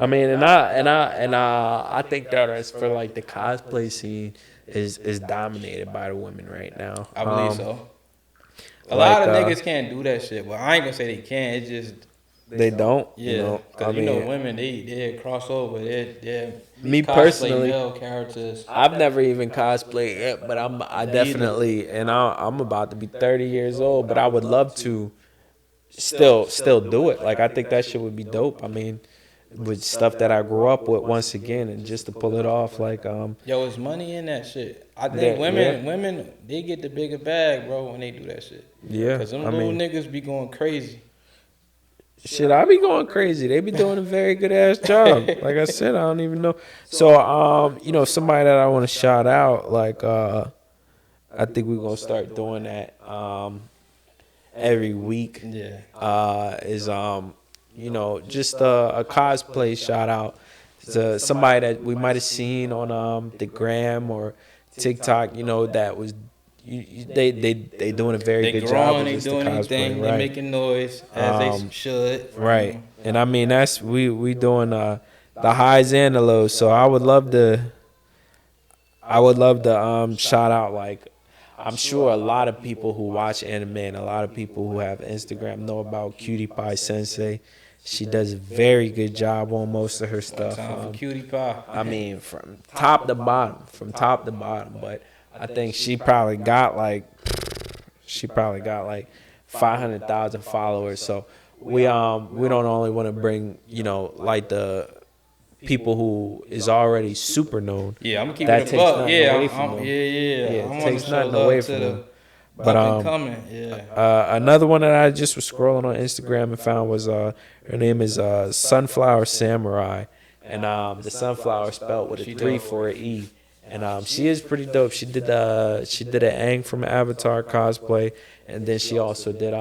I mean, I think that as for like the cosplay scene is dominated by the women right now. I believe so. A Like lot of niggas can't do that shit. Well, I ain't gonna say they can't. It's just they don't, you yeah, know. I cause you know mean, women they cross over. They me cosplay personally, male characters. I've never even cosplayed yet, but I definitely, and I'm about to be 30 years old, but I would love to still do it. Like I think that shit would be dope. I mean, with stuff that I grew up with once again, and just to pull it off, like Yo, it's money in that shit. I think that, yeah. women they get the bigger bag, bro, when they do that shit. Yeah, Cause them I little mean, niggas be going crazy. shit, I be going crazy. They be doing a very good ass job. Like I said, I don't even know. So, you know, somebody that I want to shout out, like, I think we're gonna start doing that, every week. Yeah. Is you know, just a cosplay shout out to somebody that we might have seen on the gram or TikTok. You know, that was. They doing a very They good job growing, with they just the doing anything, cosplay, they right? making noise as they should. Right. And I mean that's we doing the highs and the lows. So I would love to shout out, like, I'm sure a lot of people who watch anime and a lot of people who have Instagram know about Cutie Pie Sensei. She does a very good job on most of her stuff. Time for cutie pie. I mean, from top to bottom, But I think she probably got like 500,000 followers. So we don't only want to bring, you know, like the people who is already super known. Yeah, I'm gonna keep That it a takes buck. nothing Yeah, away from them. yeah. Yeah, I it want takes to show nothing away love from to them. the But up and coming. Yeah. another one that I just was scrolling on Instagram and found was her name is Sunflower Samurai, and the sunflower spelled with a 3 for an E. And she is pretty dope. She did an Aang from Avatar cosplay, and then she also did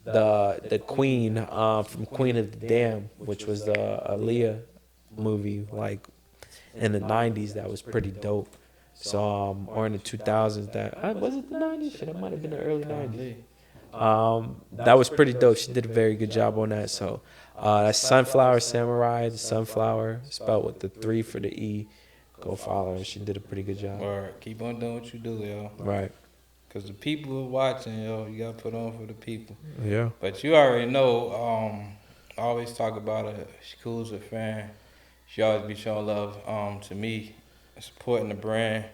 the Queen from Queen of the Dam, which was the Aaliyah movie, like in the 90s. That was pretty dope. So or in the 2000s, that was it the 90s? Shit, it might have been the early 90s. That was pretty dope. She did a very good job on that. So that's Sunflower Samurai, the sunflower spelled with the 3 for the E. Go follow her. She did a pretty good job. Or keep on doing what you do, yo. Right. Cause the people are watching, yo. You gotta put on for the people. Yeah. But you already know. I always talk about her. She cool as a fan. She always be showing love to me, supporting the brand,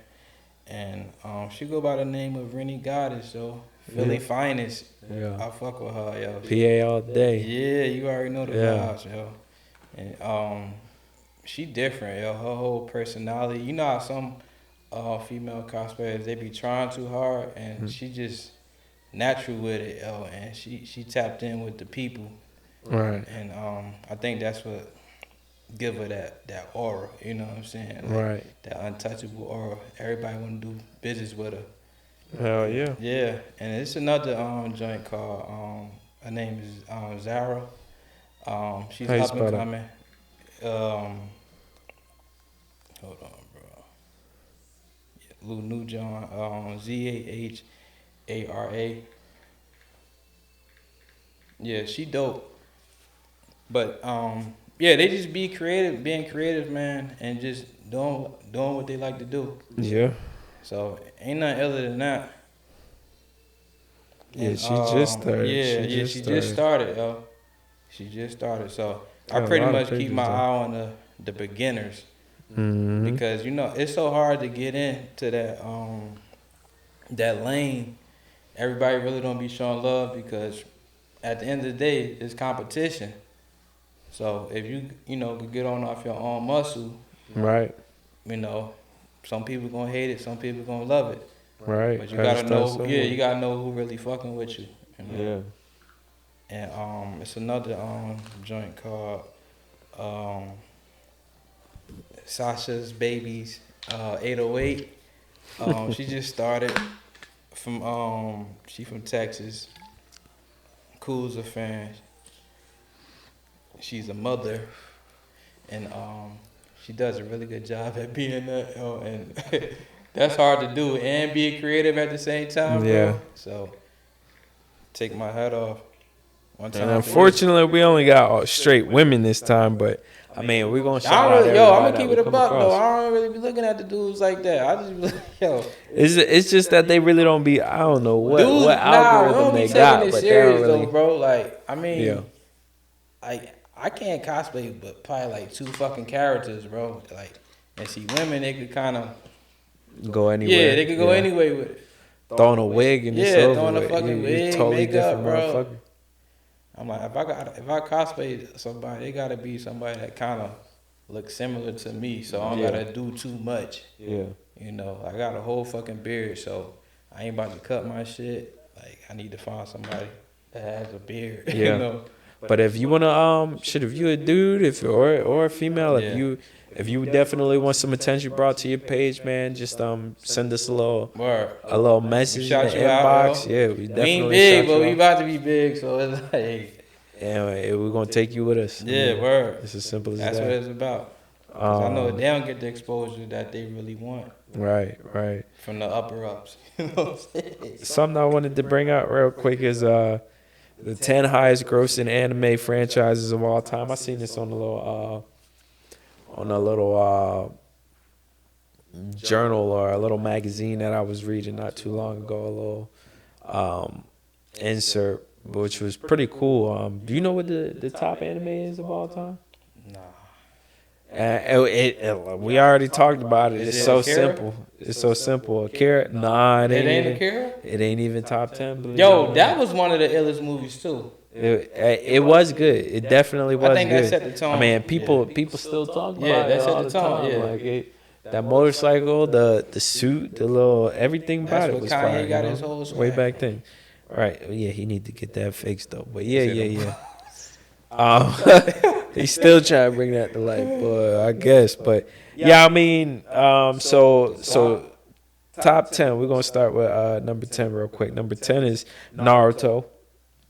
and she go by the name of Rennie Goddess, yo. Philly finest. Yeah. I fuck with her, yo. PA all day. Yeah, you already know the Yeah. vibes, yo. And she different, yo. Her whole personality. You know how some female cosplayers, they be trying too hard, and she just natural with it, yo. And she tapped in with the people, Right. and I think that's what give her that aura. You know what I'm saying? Like, Right. that untouchable aura. Everybody want to do business with her. Hell yeah. Yeah, and it's another joint called her name is Zara. She's How you up and spell that? coming. Hold on, bro. Lou Newjohn, Zahara. Yeah, she dope. But yeah, they just be creative, being creative, man, and just doing what they like to do. Yeah. So ain't nothing other than that. Yeah, And, she just started. Yeah, she just started, yo. She just started. So I Got a pretty lot of much keep pages, my though. eye on the beginners. Mm-hmm. Because you know it's so hard to get into that lane. Everybody really don't be showing love because at the end of the day it's competition. So if you know could get on off your own muscle, Right. you know, some people gonna hate it, some people gonna love it. Right. But you gotta know, you gotta know who really fucking with you. You know? Yeah. And it's another joint called Sasha's Babies 808. She just started from she from Texas. Cool's a fan. She's a mother, and she does a really good job at being that. And that's hard to do and be creative at the same time, bro. Yeah. So take my hat off. One time. And unfortunately, we only got straight women this time, but I mean, we're gonna shout out I'm gonna everybody keep that it a we come buck though. across. I don't really be looking at the dudes like that. I just be like, yo, It's just that they really don't be. I don't know what dudes, what algorithm don't be they taking got, it but they serious don't really. though, bro. Like, I mean, Yeah. I can't cosplay, but probably like 2 fucking characters, bro. Like, and see, women they could kind of Go anywhere. yeah, they could go anyway with it. Throwing a wig and it's Yeah, over throwing a with. fucking You wig, totally makeup, different bro. motherfucker. I'm like, if I cosplay somebody, they gotta be somebody that kind of looks similar to me, so I don't gotta do too much. Yeah. You know, I got a whole fucking beard, so I ain't about to cut my shit. Like, I need to find somebody that has a beard. Yeah. You know. But if you wanna if you a dude, or a female, if you definitely want some attention brought to your page, man, just send us a little message in Shout the you out, inbox. yo. Yeah, we We definitely ain't big, shout but you we out. about to be big, so it's like, And we're gonna take you with us. yeah, word. It's as simple as That's that. what it's about. 'Cause I know they don't get the exposure that they really want Right. from the upper ups. You know what I'm saying? Something I wanted to bring out real quick is the 10 highest grossing anime franchises of all time. I seen this on a little journal or a little magazine that I was reading not too long ago. A little insert, which was pretty cool. Do you know what the top anime is of all time? Nah. We already talked about it. Is It's it so Akira? simple. It's so simple. Akira? Nah, it It ain't even. Akira? It ain't even top 10. believe it Yo, or that not. was one of the illest movies too. It was good. It definitely was I think good. that set the tone. I mean, people still talk about Yeah, that it set all the the tone, time. yeah. Like that motorcycle, the suit, the little everything That's about it what was Kanye fire. got you know? his whole Way swag. back then. Right. Yeah, he need to get that fixed though. But yeah. He's still trying to bring that to life, boy, I guess. But yeah, I mean, so top 10. We're gonna start with number 10 real quick. Number 10 is Naruto.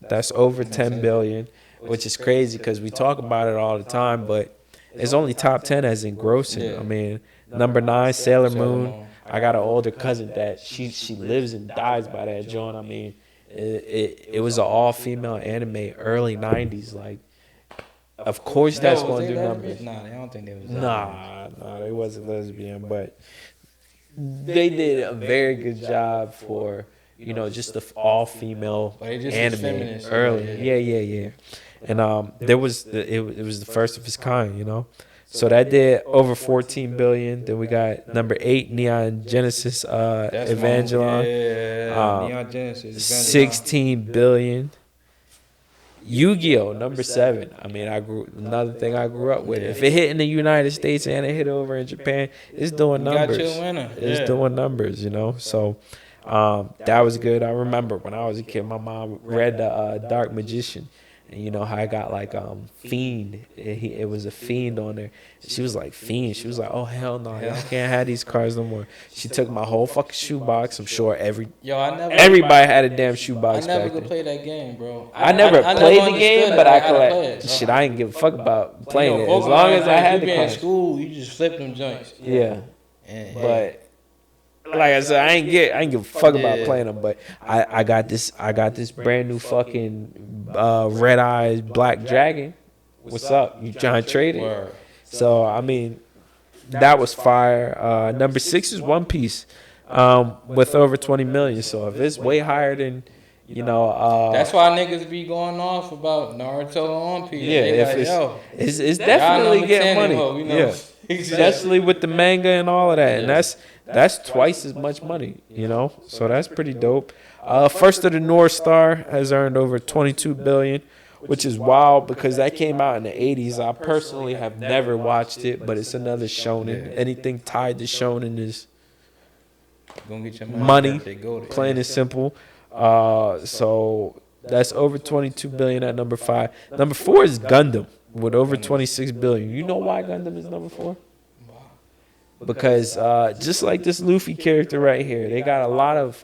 That's over 10 billion, which is crazy because we talk about it all the time, but it's only top 10 as in grossing. I mean, number 9, Sailor Moon. I got an older cousin that she lives and dies by that joint. I mean, it was an all female anime, early 90s. Like, of course that's gonna do numbers. Nah, I don't think they was. Nah, they wasn't lesbian, but they did a very good job for just the all female But they just was anime feminist, early. Yeah. And there was it was the first of its kind. So that did over 14 billion. Then we got number 8, Neon Genesis Evangelion, Neon Genesis. Evangelion. 16 billion. Yu-Gi-Oh! Number 7. I mean, another thing I grew up with. If it hit in the United States and it hit over in Japan, it's doing You got numbers. your winner. It's doing numbers, So that was good. I remember when I was a kid, my mom read the Dark Magician. And how I got like Fiend. It was a Fiend on there. She was like, Fiend. She was like, oh hell no, y'all can't have these cards no more. She took my whole fucking shoebox. I'm sure everybody had a damn I shoebox never back could then. play that game, bro. I never played the game, understood but I how to play collect. it, Shit, I didn't give a fuck about playing it. As Pokemon, long as I like, had you the be in cards. school, you just flip them joints. Yeah, And, but like I said, I ain't give a fuck about playing them. But I got this brand new fucking red eyes black dragon. What's up? You trying to trade it? Word. So I mean, that was fire. Number 6 is One Piece, with over 20 million. So if it's way higher than That's why niggas be going off about Naruto and One Piece. yeah, They if like, yo, it's y'all definitely number getting 10 money. ho, you know? Yeah, especially with the manga and all of that, and that's twice as much money. So that's pretty dope. First of the North Star has earned over 22 billion, which is wild because that came out in the 80s. I personally have never watched it, but it's another shonen. Anything tied to shonen is Gonna get your money, They go there. plain and simple. So that's over 22 billion at number 5. Number 4 is Gundam with over 26 billion. You know why Gundam is number 4? because just like this Luffy character right here, they got a lot of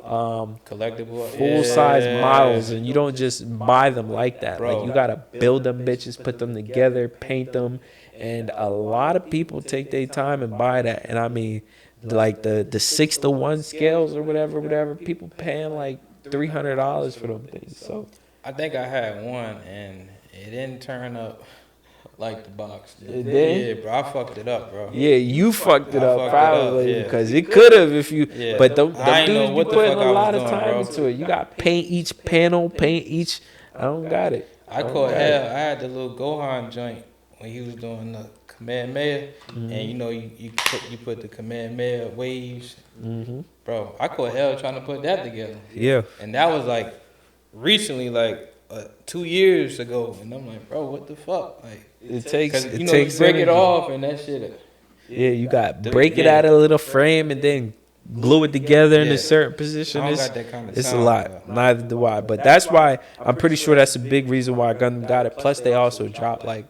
Collectible. full size models, and you don't just buy them like that. Bro. Like you gotta build them bitches, put them together, paint them, and a lot of people take their time and buy that. And I mean, like the 6-to-1 scales or whatever, people paying like $300 for them things. So I think I had one, and it didn't turn up like the box. It did? Yeah, bro. I fucked it up, bro. yeah, you fucked it I up fucked it up, probably yeah. because it could have if you. Yeah. But them I ain't know dudes be what the putting fuck a I was lot of doing, time bro. into it. You got paint each panel, paint each. I don't got it. I caught hell. I had the little Gohan joint when he was doing the Kamehameha, and you know you put the Kamehameha waves, bro. I caught hell trying to put that together, Yeah. and that was like recently, like 2 years ago, and I'm like, bro, what the fuck, like, It takes. because It you know takes you break it energy. off and that shit. Yeah, you got break it out of a little frame and then glue it together in Yeah. a certain position. I don't It's, got that kind of it's a sound, lot. bro. Neither do I. But that's why I'm pretty sure that's a big reason why Gundam got it. Plus, they also dropped like,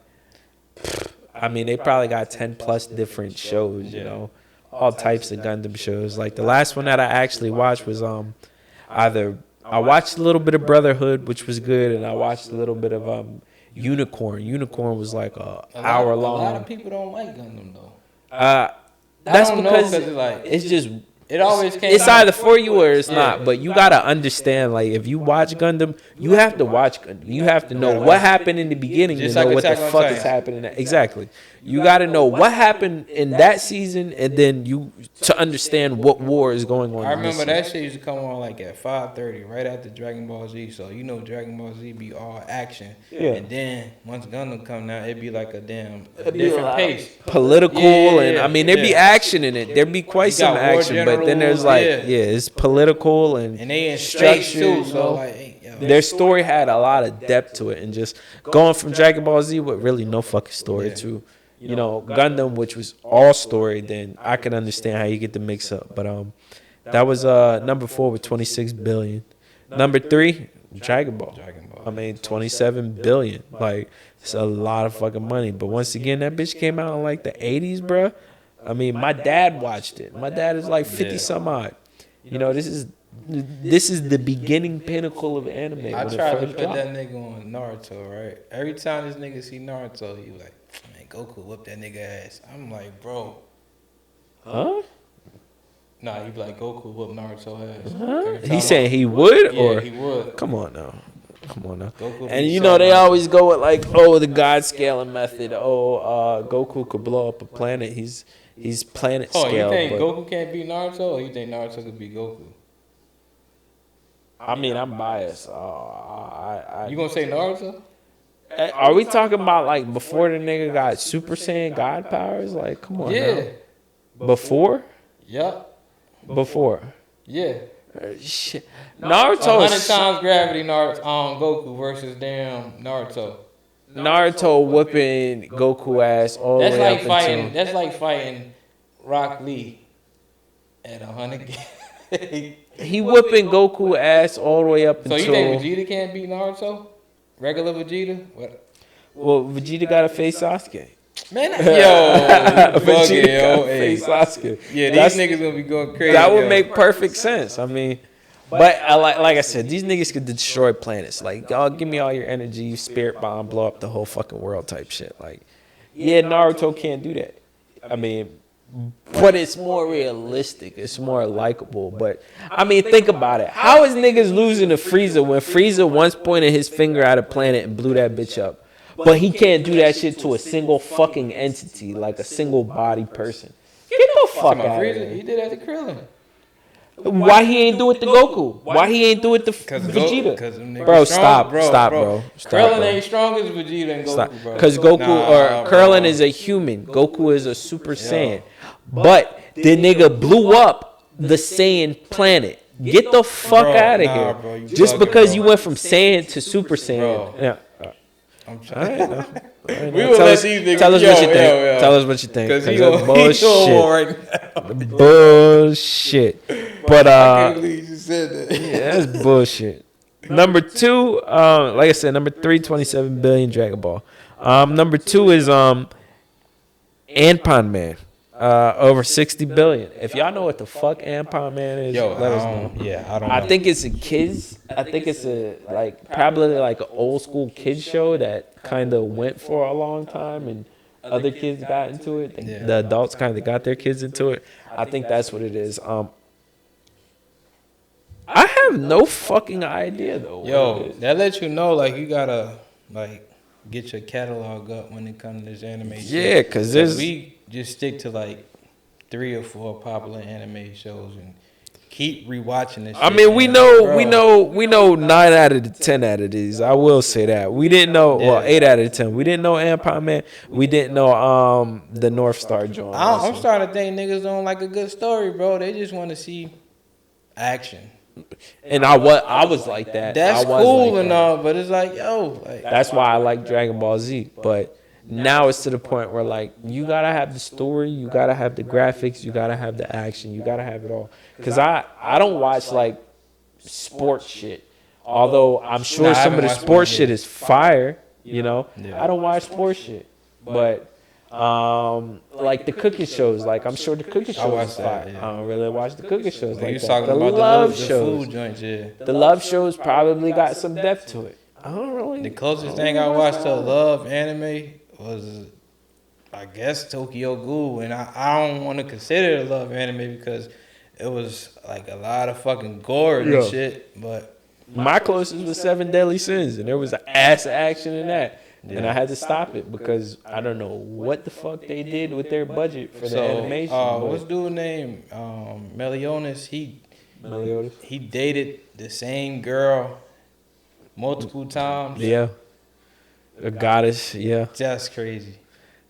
I mean, they probably got 10 plus different shows. You know, all types of Gundam shows. Like the last one that I actually watched was either I watched a little bit of Brotherhood, which was good, and I watched a little bit of Unicorn. Unicorn was like a hour long. A lot of people don't like Gundam though. That's don't know, because 'cause it's like- it's just It always came. it's out. either for you or it's Yeah. not. But you gotta understand, like if you watch Gundam, you have to watch Gundam. You have to know what happened in the beginning Just to know like what the Attack on fuck Titan. is happening. Exactly. You gotta know what happened in that season, and then you to understand what war is going on. I in this remember that season. shit used to come on like at 5:30, right after Dragon Ball Z. So you know Dragon Ball Z be all action. Yeah. And then once Gundam come out, it'd be like a It'd be different like pace. Political, Yeah, and I mean there'd be yeah. action in it. There'd be quite You some got war action, but then there's generals, like yeah. it's political and And they in space structure, too. you So know. like, hey, yo. Their story had a lot of depth to it, and just going from Dragon Ball Z with really no fucking story Yeah. to, you know, Gundam, which was all story, then I can understand how you get the mix up. But that was number 4 with 26 billion. Number 3, Dragon Ball. Dragon Ball. I mean, 27 billion. Like it's a lot of fucking money. But once again, that bitch came out in like the 80s, bruh. I mean, my dad watched it. My dad is like 50 Yeah. some odd. You know, this is the beginning pinnacle of anime. I when it tried to first put dropped. that nigga on Naruto, right? Every time this nigga see Naruto, he like, man, Goku whoop that nigga ass. I'm like, bro. Huh? Nah, he be like, Goku whoop Naruto ass. Huh? Every time He I- saying he would, Yeah, or he would. come on now, come on now. Goku And be you so know they much. always go with like, oh, the God scaling method. Oh, Goku could blow up a planet. He's planet Oh, scale. you think but, Goku can't beat Naruto, or you think Naruto could beat Goku? I mean, I'm biased. You gonna say Naruto? Are we talking about like before the nigga got Super Saiyan God powers? Like, come on. Yeah. Now. Before. Yup. Before. Yeah. Shit. 100 Naruto is times gravity Naruto Goku versus damn Naruto. Naruto whooping Goku ass all the That's way like up fighting. until. That's like fighting Rock Lee at 100. He whooping Goku ass all the way up So until. you think Vegeta can't beat Naruto? Regular Vegeta? What? Well, Vegeta got to face Sasuke. Man, yo, you bugging, Vegeta got yo. to face Sasuke. Yeah, That's- these niggas gonna be going crazy. That would yo. make perfect sense. I mean, but like I said, these niggas could destroy planets. Like, y'all give me all your energy, spirit bomb, blow up the whole fucking world type shit. Like, yeah, Naruto can't do that. I mean, but it's more realistic. It's more likable. But I mean, think about it. How is niggas losing to Frieza when Frieza once pointed his finger at a planet and blew that bitch up? But he can't do that shit to a single fucking entity, like a single body person. Get the fuck Talking about out of Frieza, here. he did that to Krillin. Why he ain't do it to Goku? Why he ain't do it to Vegeta? Bro, stop, bro. Stop, Krillin bro. ain't strong as Vegeta and Stop. Goku, bro. Because Goku Nah, or bro. Krillin is a human. Goku is a Super Saiyan. But the nigga blew up the Saiyan planet. Get the fuck Bro, out of nah, here. bro, you Just bugging, because bro. you went from Saiyan to Super Saiyan. Bro. Yeah. I'm All trying. right, no. All right, We no. will Tell let us, these niggas- tell us yo, what you think. yo, yo. Tell us what you think. Because he Because on that's bullshit. bullshit. Bullshit. But I can't believe you said that. yeah, that's bullshit. Number 2, like I said, number 3, 27 billion Dragon Ball. Number 2 is Anpan Man. Over 60 billion. If y'all know what the fuck Empire Man is, Yo, let us know. I don't know. I think it's a kids. I think it's a probably like an old school kids show that kind of went for a long time, and other kids got into it. Yeah. The adults kind of got their kids into it. I think that's what it is. I have no fucking idea though. Yo, that lets you know like you gotta like get your catalog up when it comes to this anime shit. Yeah, because there's we just stick to like 3 or 4 popular anime shows and keep rewatching this. I shit, mean, we man. know, Bro. we know 9 out of the 10 out of these. I will say that we didn't know. Well, 8 out of the 10. We didn't know Empire Man. We didn't know the North Star joint. I'm starting to think niggas don't like a good story, bro. They just want to see action. And I was like that. That's I was cool like and that. all, but it's like, yo, like, That's why I like Dragon Ball Z. But now it's to the point where like you gotta have the story, you gotta have the graphics, you gotta have the action, you gotta have it all. Cause I don't watch like sports shit. Although I'm sure some of the sports shit is fire, you know. I don't watch sports shit, but like the cooking shows, like I'm sure the cooking shows is fire. I don't really watch the cooking shows like you that. talking The about love the shows, food joints, yeah. the love shows probably got some depth to it. I don't really. The closest thing I watched to love anime was, I guess, Tokyo Ghoul, and I don't want to consider it a love anime because it was like a lot of fucking gore and shit. But My closest was 7 Deadly Sins, and there was an ass of action in that. And I had to stop it because I don't know what the fuck they did with their budget for the animation. What's dude's name? Meliodas. He dated the same girl multiple times. Yeah. A goddess, yeah. That's crazy.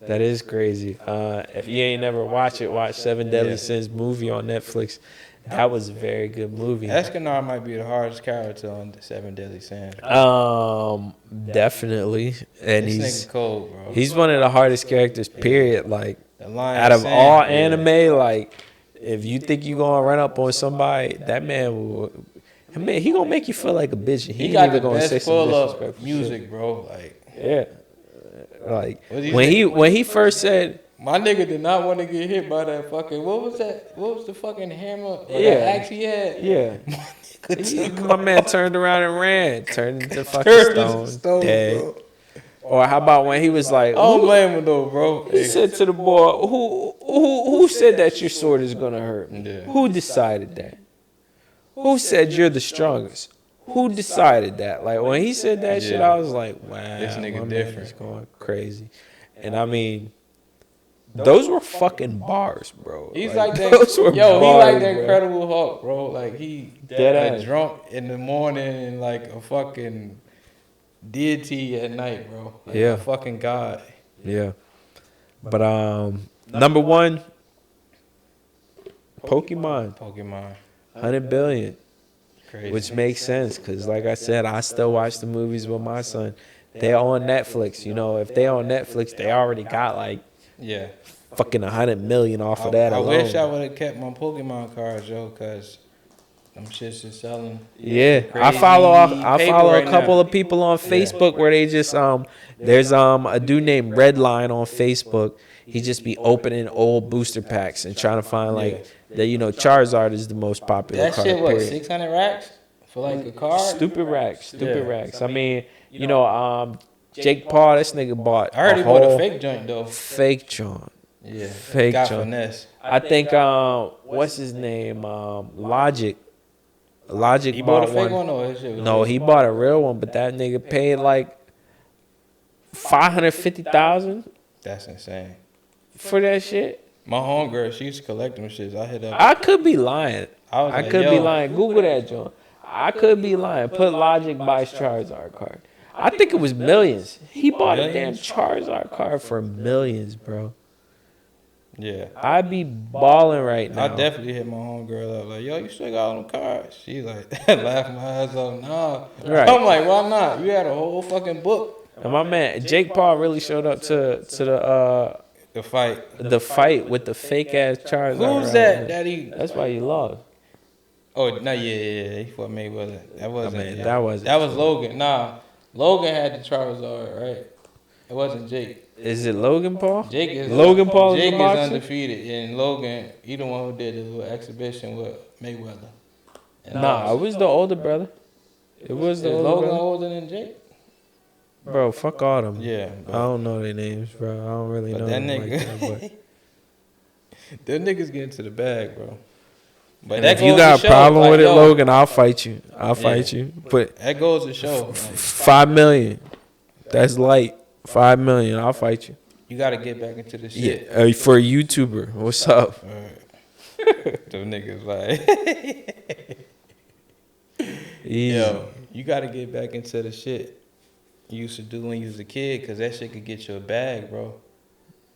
That is crazy. If you ain't never watch it, watch 7 Deadly Sins movie on Netflix. That was a very good movie. Escanor might be the hardest character on the 7 Deadly Sins. Definitely. And This nigga cold, bro. he's one of the hardest characters, period. Like, The Lion out of Sand, all yeah. anime, like, if you think you gonna run up on somebody, that man will. Man, he gonna make you feel like a bitch. He got the even gonna say best some full of disrespectful music, shit. bro. Like, Yeah, like What'd he when say? he first said, my nigga did not want to get hit by that fucking. What was that? What was the fucking hammer? Or Yeah. that axe he had? yeah, my man turned around and ran, turned into fucking Turned into stone, dead. bro. Or how about when he was like, I don't who, blame him though, bro. he said to the boy, who said that your sword is gonna hurt me? Yeah. Who decided that? Who said you're the strongest? Who decided that? Like when he said that shit, Yeah. I was like, wow, This nigga my man different. is going crazy. And I mean, those were fucking bars, bro. He's like that. those were Yo, he bars, like the bro. Incredible Hulk, bro. Like he Dead like ass. drunk in the morning and like a fucking deity at night, bro. Like Yeah. a fucking god. Yeah. But number one, Pokemon, Pokemon. 100 billion. Crazy. Which makes sense because, like I said, I still watch the movies with my son. They're on Netflix. You know, if they on Netflix, they already got like Yeah. fucking 100 million off of that I alone. wish I would have kept my Pokemon cards, yo, cause them shits is selling. Yeah, I Crazy follow paper a right couple now. of people on Facebook where they just there's a dude named Redline on Facebook. He just be opening old booster packs and trying to find like that. You know, Charizard is the most popular That card. shit, what, period. 600 racks for like a card? Stupid racks. Yeah. I mean, you know, Jake Paul, this nigga bought I heard he a bought whole a fake joint though. fake joint. Yeah, Fake got joint. finesse. I think what's his name? Logic. Logic He bought a bought fake one or his shit was No, real? he bought a real one, but that nigga paid like 550,000 That's insane. for that shit. My homegirl, she used to collect them shits. I hit up. I could be lying. I was I like, could yo. be lying. Google that, John. I could be lying. Put Logic buys Charizard card. I think it was millions. He bought a damn Millions? Charizard card for millions, bro. Yeah. I'd be balling right now. I definitely hit my homegirl up like, yo, you still got all them cards? She's like, laughing my ass off. Nah. Right. I'm like, why not? You had a whole fucking book. And my man Jake Paul really showed up to The fight. the fight with the fake ass Charizard. Who's right that? there. That he? That's why you lost. Oh, no, yeah. He fought Mayweather. That wasn't. that wasn't. That was Logan. Nah, Logan had the Charizard, right? It wasn't Jake. Is it Logan Paul? Jake is Logan Paul is Jake a is boxer? undefeated, and Logan, he the one who did the little exhibition with Mayweather. And Nah, it was the older brother. It was is the older Logan brother. older than Jake? Bro, fuck all them. Yeah, I don't know their names, bro. I don't really but know that them nigga, like that. But them niggas get into the bag, bro. But and that if you goes got to a show, problem like, with it, yo, Logan, I'll fight you. I'll fight you. But that goes to show, like, 5 million, that's light. 5 million, I'll fight you. you got to get back into the Yeah, shit. for a YouTuber, what's up? Them niggas like, Easy. yo, you got to get back into the shit you used to do when you was a kid, because that shit could get you a bag, bro.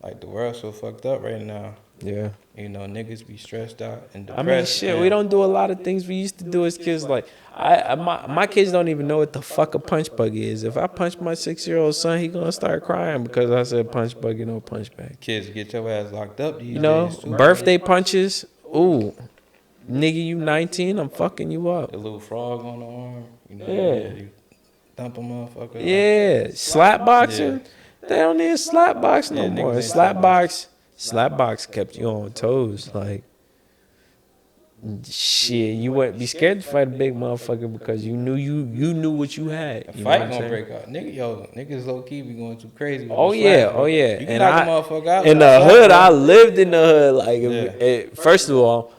Like, the world's so fucked up right now. Yeah. You know, niggas be stressed out and I depressed. mean, shit, we don't do a lot of things we used to do as kids. Like, my kids don't even know what the fuck a punch buggy is. If I punch my 6-year-old son, he gonna start crying because I said punch buggy, no punch back. Kids get your ass locked up these You know, days, too. birthday punches. Ooh, nigga, you 19, I'm fucking you up. The little frog on the arm. You know, Yeah. you thump a motherfucker. Yeah, slap boxing. They don't need a slap box no Yeah, more. niggas ain't Slap box kept you on toes. Like, shit, you wouldn't be scared to fight a big motherfucker because you knew what you had. A You know fight what I'm gonna saying? break out. Niggas low key be going too crazy. With Oh the yeah, slap, bro. oh yeah. You can And knock a motherfucker out. in with a the slap, hood, bro. I lived in the hood. Like, Yeah. first of all,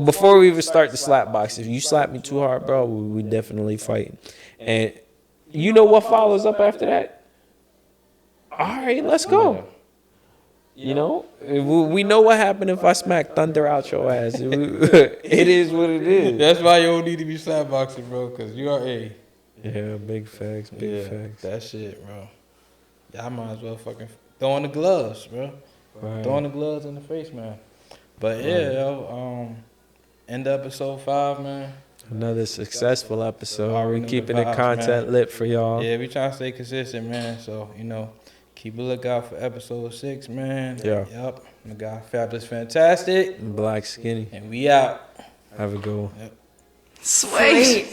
before we even start the slap box, if you slap me too hard, bro, we definitely fighting. And you know what follows up after that? All right, let's go. You know, we know what happened if I smack thunder out your ass. It is what it is. That's why you don't need to be slap boxing, bro, because you are a. Yeah, big facts, big facts. That shit, bro. Y'all might as well fucking throw on the gloves, bro. Right. Throwing the gloves in the face, man. But yeah, yo, end of episode 5, man. Another successful episode. Already We're know keeping the the vibes, content man. lit for y'all. Yeah, we trying to stay consistent, man. So, you know, keep a lookout for episode 6, man. Yeah. Yup. My guy, Fabulous Fantastic. Black skinny. And we out. Have a good one. Sweet.